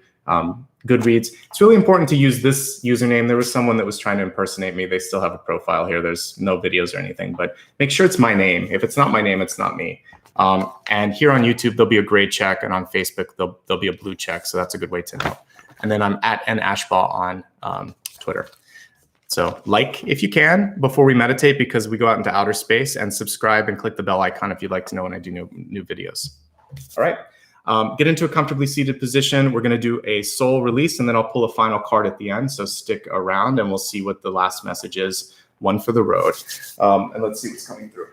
Goodreads. It's really important to use this username. There was someone that was trying to impersonate me. They still have a profile here. There's no videos or anything, but make sure it's my name. If it's not my name, it's not me. And here on YouTube, there'll be a gray check, and on Facebook, there'll be a blue check. So that's a good way to know. And then I'm @NAshbaugh on Twitter. So like if you can before we meditate, because we go out into outer space, and subscribe and click the bell icon if you'd like to know when I do new videos. All right. Get into a comfortably seated position. We're going to do a soul release, and then I'll pull a final card at the end. So stick around and we'll see what the last message is. One for the road. And let's see what's coming through.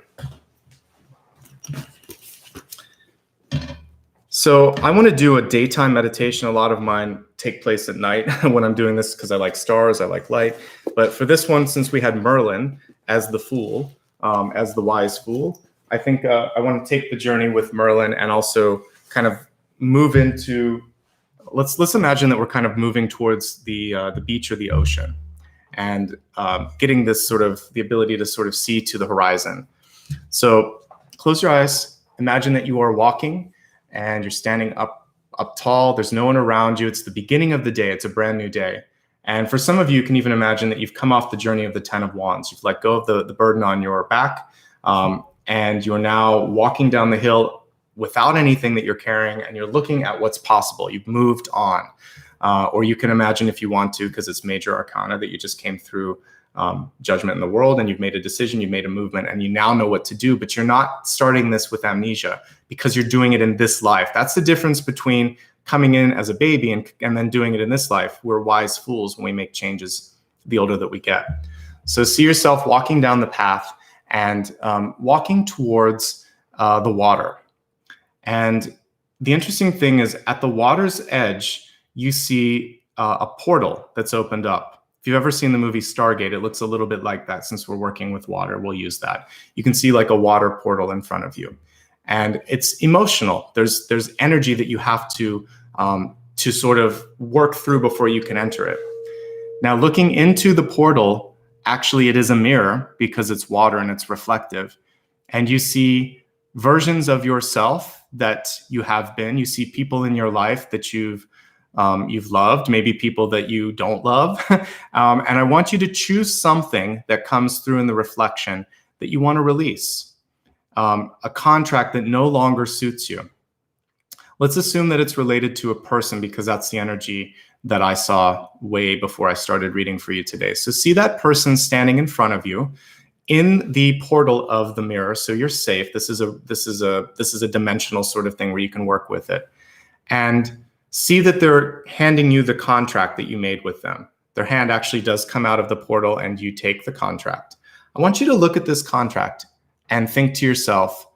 So I want to do a daytime meditation. A lot of mine take place at night when I'm doing this because I like stars, I like light. But for this one, since we had Merlin as the fool, as the wise fool, I think I want to take the journey with Merlin and also kind of move into, let's imagine that we're kind of moving towards the beach or the ocean, and getting this sort of the ability to sort of see to the horizon. So close your eyes. Imagine that you are walking and you're standing up tall. There's no one around you. It's the beginning of the day. It's a brand new day. And for some of you, you can even imagine that you've come off the journey of the 10 of Wands. You've let go of the burden on your back, and you're now walking down the hill without anything that you're carrying, and you're looking at what's possible. You've moved on. Or you can imagine, if you want to, because it's major arcana, that you just came through judgment in the world, and you've made a decision, you've made a movement, and you now know what to do, but you're not starting this with amnesia because you're doing it in this life. That's the difference between coming in as a baby and then doing it in this life. We're wise fools when we make changes the older that we get. So see yourself walking down the path and walking towards the water. And the interesting thing is, at the water's edge, you see a portal that's opened up. If you've ever seen the movie Stargate, it looks a little bit like that. Since we're working with water, we'll use that. You can see like a water portal in front of you. And it's emotional. There's energy that you have to sort of work through before you can enter it. Now, looking into the portal, actually it is a mirror because it's water and it's reflective. And you see versions of yourself that you have been. You see people in your life that you've loved, maybe people that you don't love. And I want you to choose something that comes through in the reflection that you want to release. A contract that no longer suits you. Let's assume that it's related to a person, because that's the energy that I saw way before I started reading for you today. So see that person standing in front of you in the portal of the mirror. So you're safe. This is a dimensional sort of thing where you can work with it. And see that they're handing you the contract that you made with them. Their hand actually does come out of the portal and you take the contract. I want you to look at this contract and think to yourself,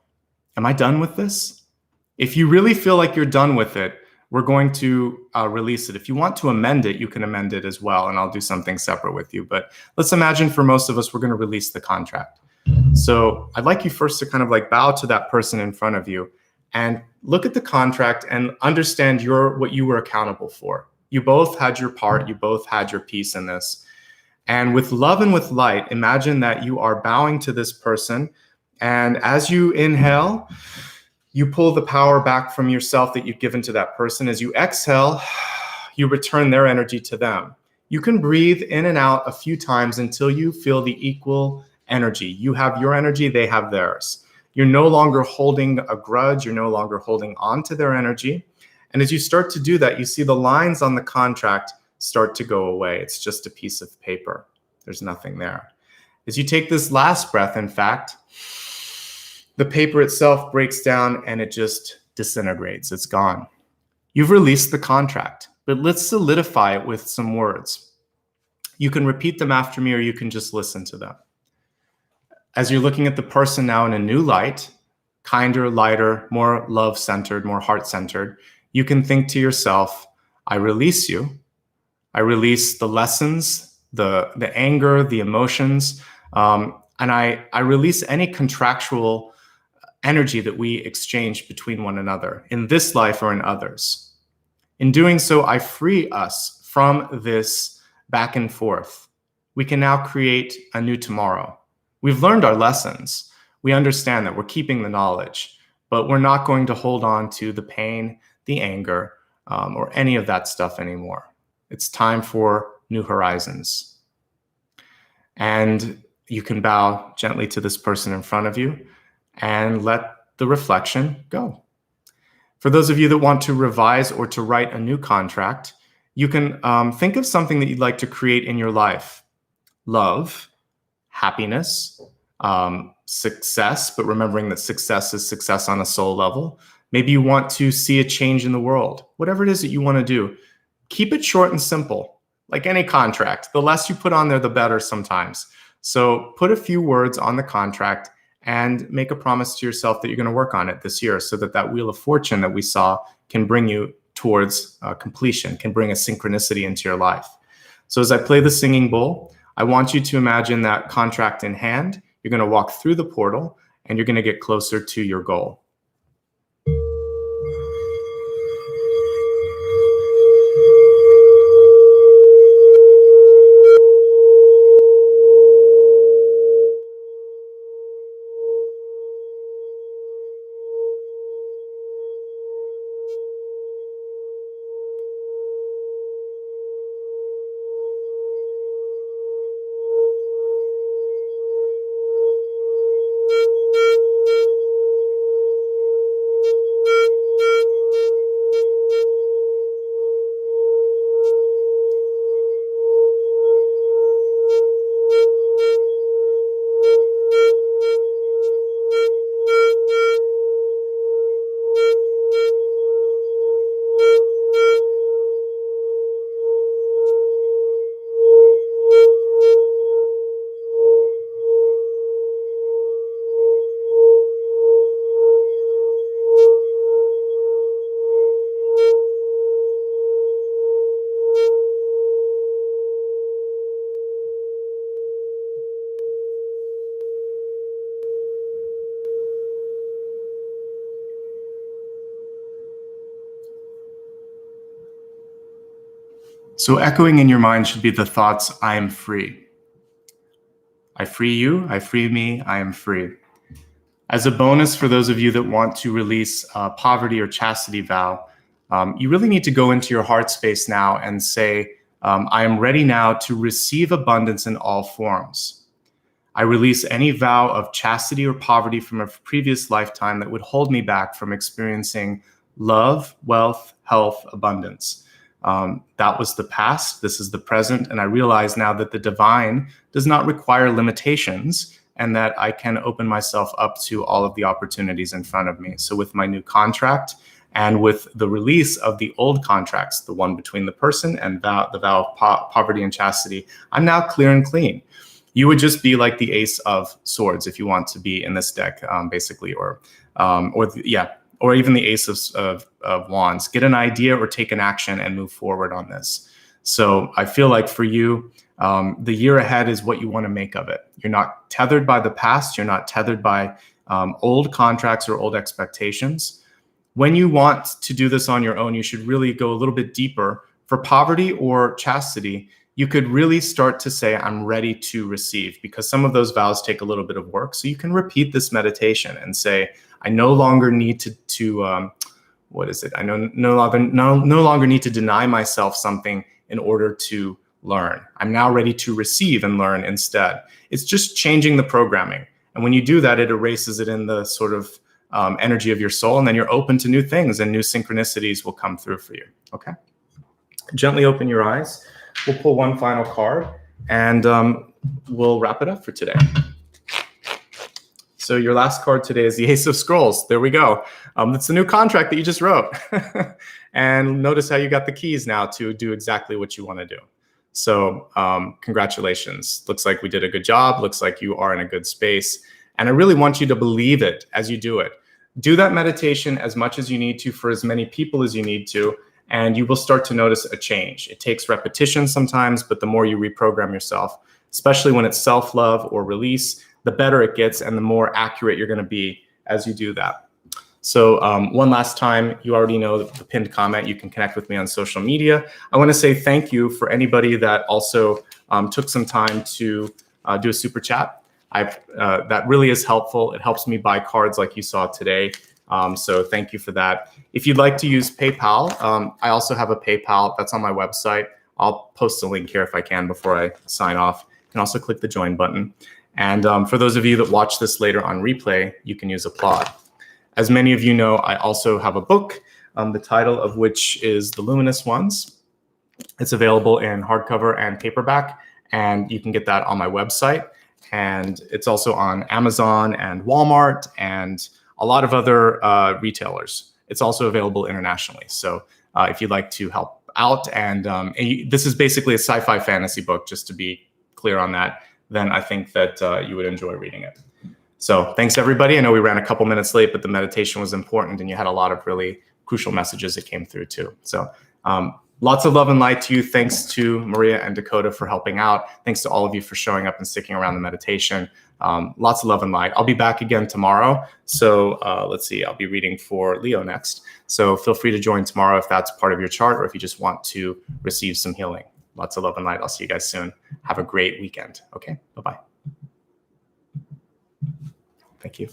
am I done with this? If you really feel like you're done with it, we're going to release it. If you want to amend it, you can amend it as well, and I'll do something separate with you. But let's imagine for most of us, we're going to release the contract. So I'd like you first to kind of like bow to that person in front of you and look at the contract and understand what you were accountable for. You both had your part. You both had your piece in this. And with love and with light, imagine that you are bowing to this person. And as you inhale, you pull the power back from yourself that you've given to that person. As you exhale, you return their energy to them. You can breathe in and out a few times until you feel the equal energy. You have your energy, they have theirs. You're no longer holding a grudge. You're no longer holding on to their energy. And as you start to do that, you see the lines on the contract start to go away. It's just a piece of paper. There's nothing there. As you take this last breath, in fact, the paper itself breaks down and it just disintegrates. It's gone. You've released the contract, but let's solidify it with some words. You can repeat them after me, or you can just listen to them. As you're looking at the person now in a new light, kinder, lighter, more love-centered, more heart-centered, you can think to yourself, I release you. I release the lessons, the anger, the emotions, and I release any contractual energy that we exchange between one another in this life or in others. In doing so, I free us from this back and forth. We can now create a new tomorrow. We've learned our lessons. We understand that we're keeping the knowledge, but we're not going to hold on to the pain, the anger, or any of that stuff anymore. It's time for new horizons. And you can bow gently to this person in front of you and let the reflection go. For those of you that want to revise or to write a new contract, you can think of something that you'd like to create in your life. Love, happiness, success, but remembering that success is success on a soul level. Maybe you want to see a change in the world. Whatever it is that you want to do, keep it short and simple, like any contract. The less you put on there, the better sometimes. So put a few words on the contract and make a promise to yourself that you're going to work on it this year, so that that wheel of fortune that we saw can bring you towards completion, can bring a synchronicity into your life. So as I play the singing bowl, I want you to imagine that contract in hand. You're going to walk through the portal and you're going to get closer to your goal. So echoing in your mind should be the thoughts, I am free. I free you, I free me, I am free. As a bonus for those of you that want to release a poverty or chastity vow, you really need to go into your heart space now and say, I am ready now to receive abundance in all forms. I release any vow of chastity or poverty from a previous lifetime that would hold me back from experiencing love, wealth, health, abundance. That was the past, this is the present, and I realize now that the divine does not require limitations and that I can open myself up to all of the opportunities in front of me. So with my new contract and with the release of the old contracts, the one between the person and the vow of poverty and chastity, I'm now clear and clean. You would just be like the Ace of Swords if you want to be in this deck, basically, or even the Ace of Wands. Get an idea or take an action and move forward on this. So I feel like for you, the year ahead is what you want to make of it. You're not tethered by the past. You're not tethered by old contracts or old expectations. When you want to do this on your own, you should really go a little bit deeper. For poverty or chastity, you could really start to say, I'm ready to receive, because some of those vows take a little bit of work. So you can repeat this meditation and say, I no longer need to I no longer need to deny myself something in order to learn. I'm now ready to receive and learn instead. It's just changing the programming. And when you do that, it erases it in the sort of energy of your soul, and then you're open to new things and new synchronicities will come through for you, okay? Gently open your eyes. We'll pull one final card and we'll wrap it up for today. So your last card today is the Ace of Scrolls. There we go. It's the new contract that you just wrote. And notice how you got the keys now to do exactly what you want to do. So congratulations. Looks like we did a good job. Looks like you are in a good space. And I really want you to believe it as you do it. Do that meditation as much as you need to for as many people as you need to, and you will start to notice a change. It takes repetition sometimes, but the more you reprogram yourself, especially when it's self-love or release, the better it gets and the more accurate you're going to be as you do that. So one last time, you already know the pinned comment. You can connect with me on social media. I want to say thank you for anybody that also took some time to do a super chat. That really is helpful. It helps me buy cards like you saw today. So thank you for that. If you'd like to use PayPal, I also have a PayPal that's on my website. I'll post a link here if I can before I sign off. You can also click the join button. And for those of you that watch this later on replay, you can use Applaud. As many of you know, I also have a book, the title of which is The Luminous Ones. It's available in hardcover and paperback, and you can get that on my website. And it's also on Amazon and Walmart and a lot of other retailers. It's also available internationally. So if you'd like to help out, and this is basically a sci-fi fantasy book, just to be clear on that, then I think that you would enjoy reading it. So thanks, everybody. I know we ran a couple minutes late, but the meditation was important, and you had a lot of really crucial messages that came through too. So lots of love and light to you. Thanks to Maria and Dakota for helping out. Thanks to all of you for showing up and sticking around the meditation. Lots of love and light. I'll be back again tomorrow. So let's see, I'll be reading for Leo next. So feel free to join tomorrow if that's part of your chart or if you just want to receive some healing. Lots of love and light. I'll see you guys soon. Have a great weekend. Okay, bye-bye. Thank you.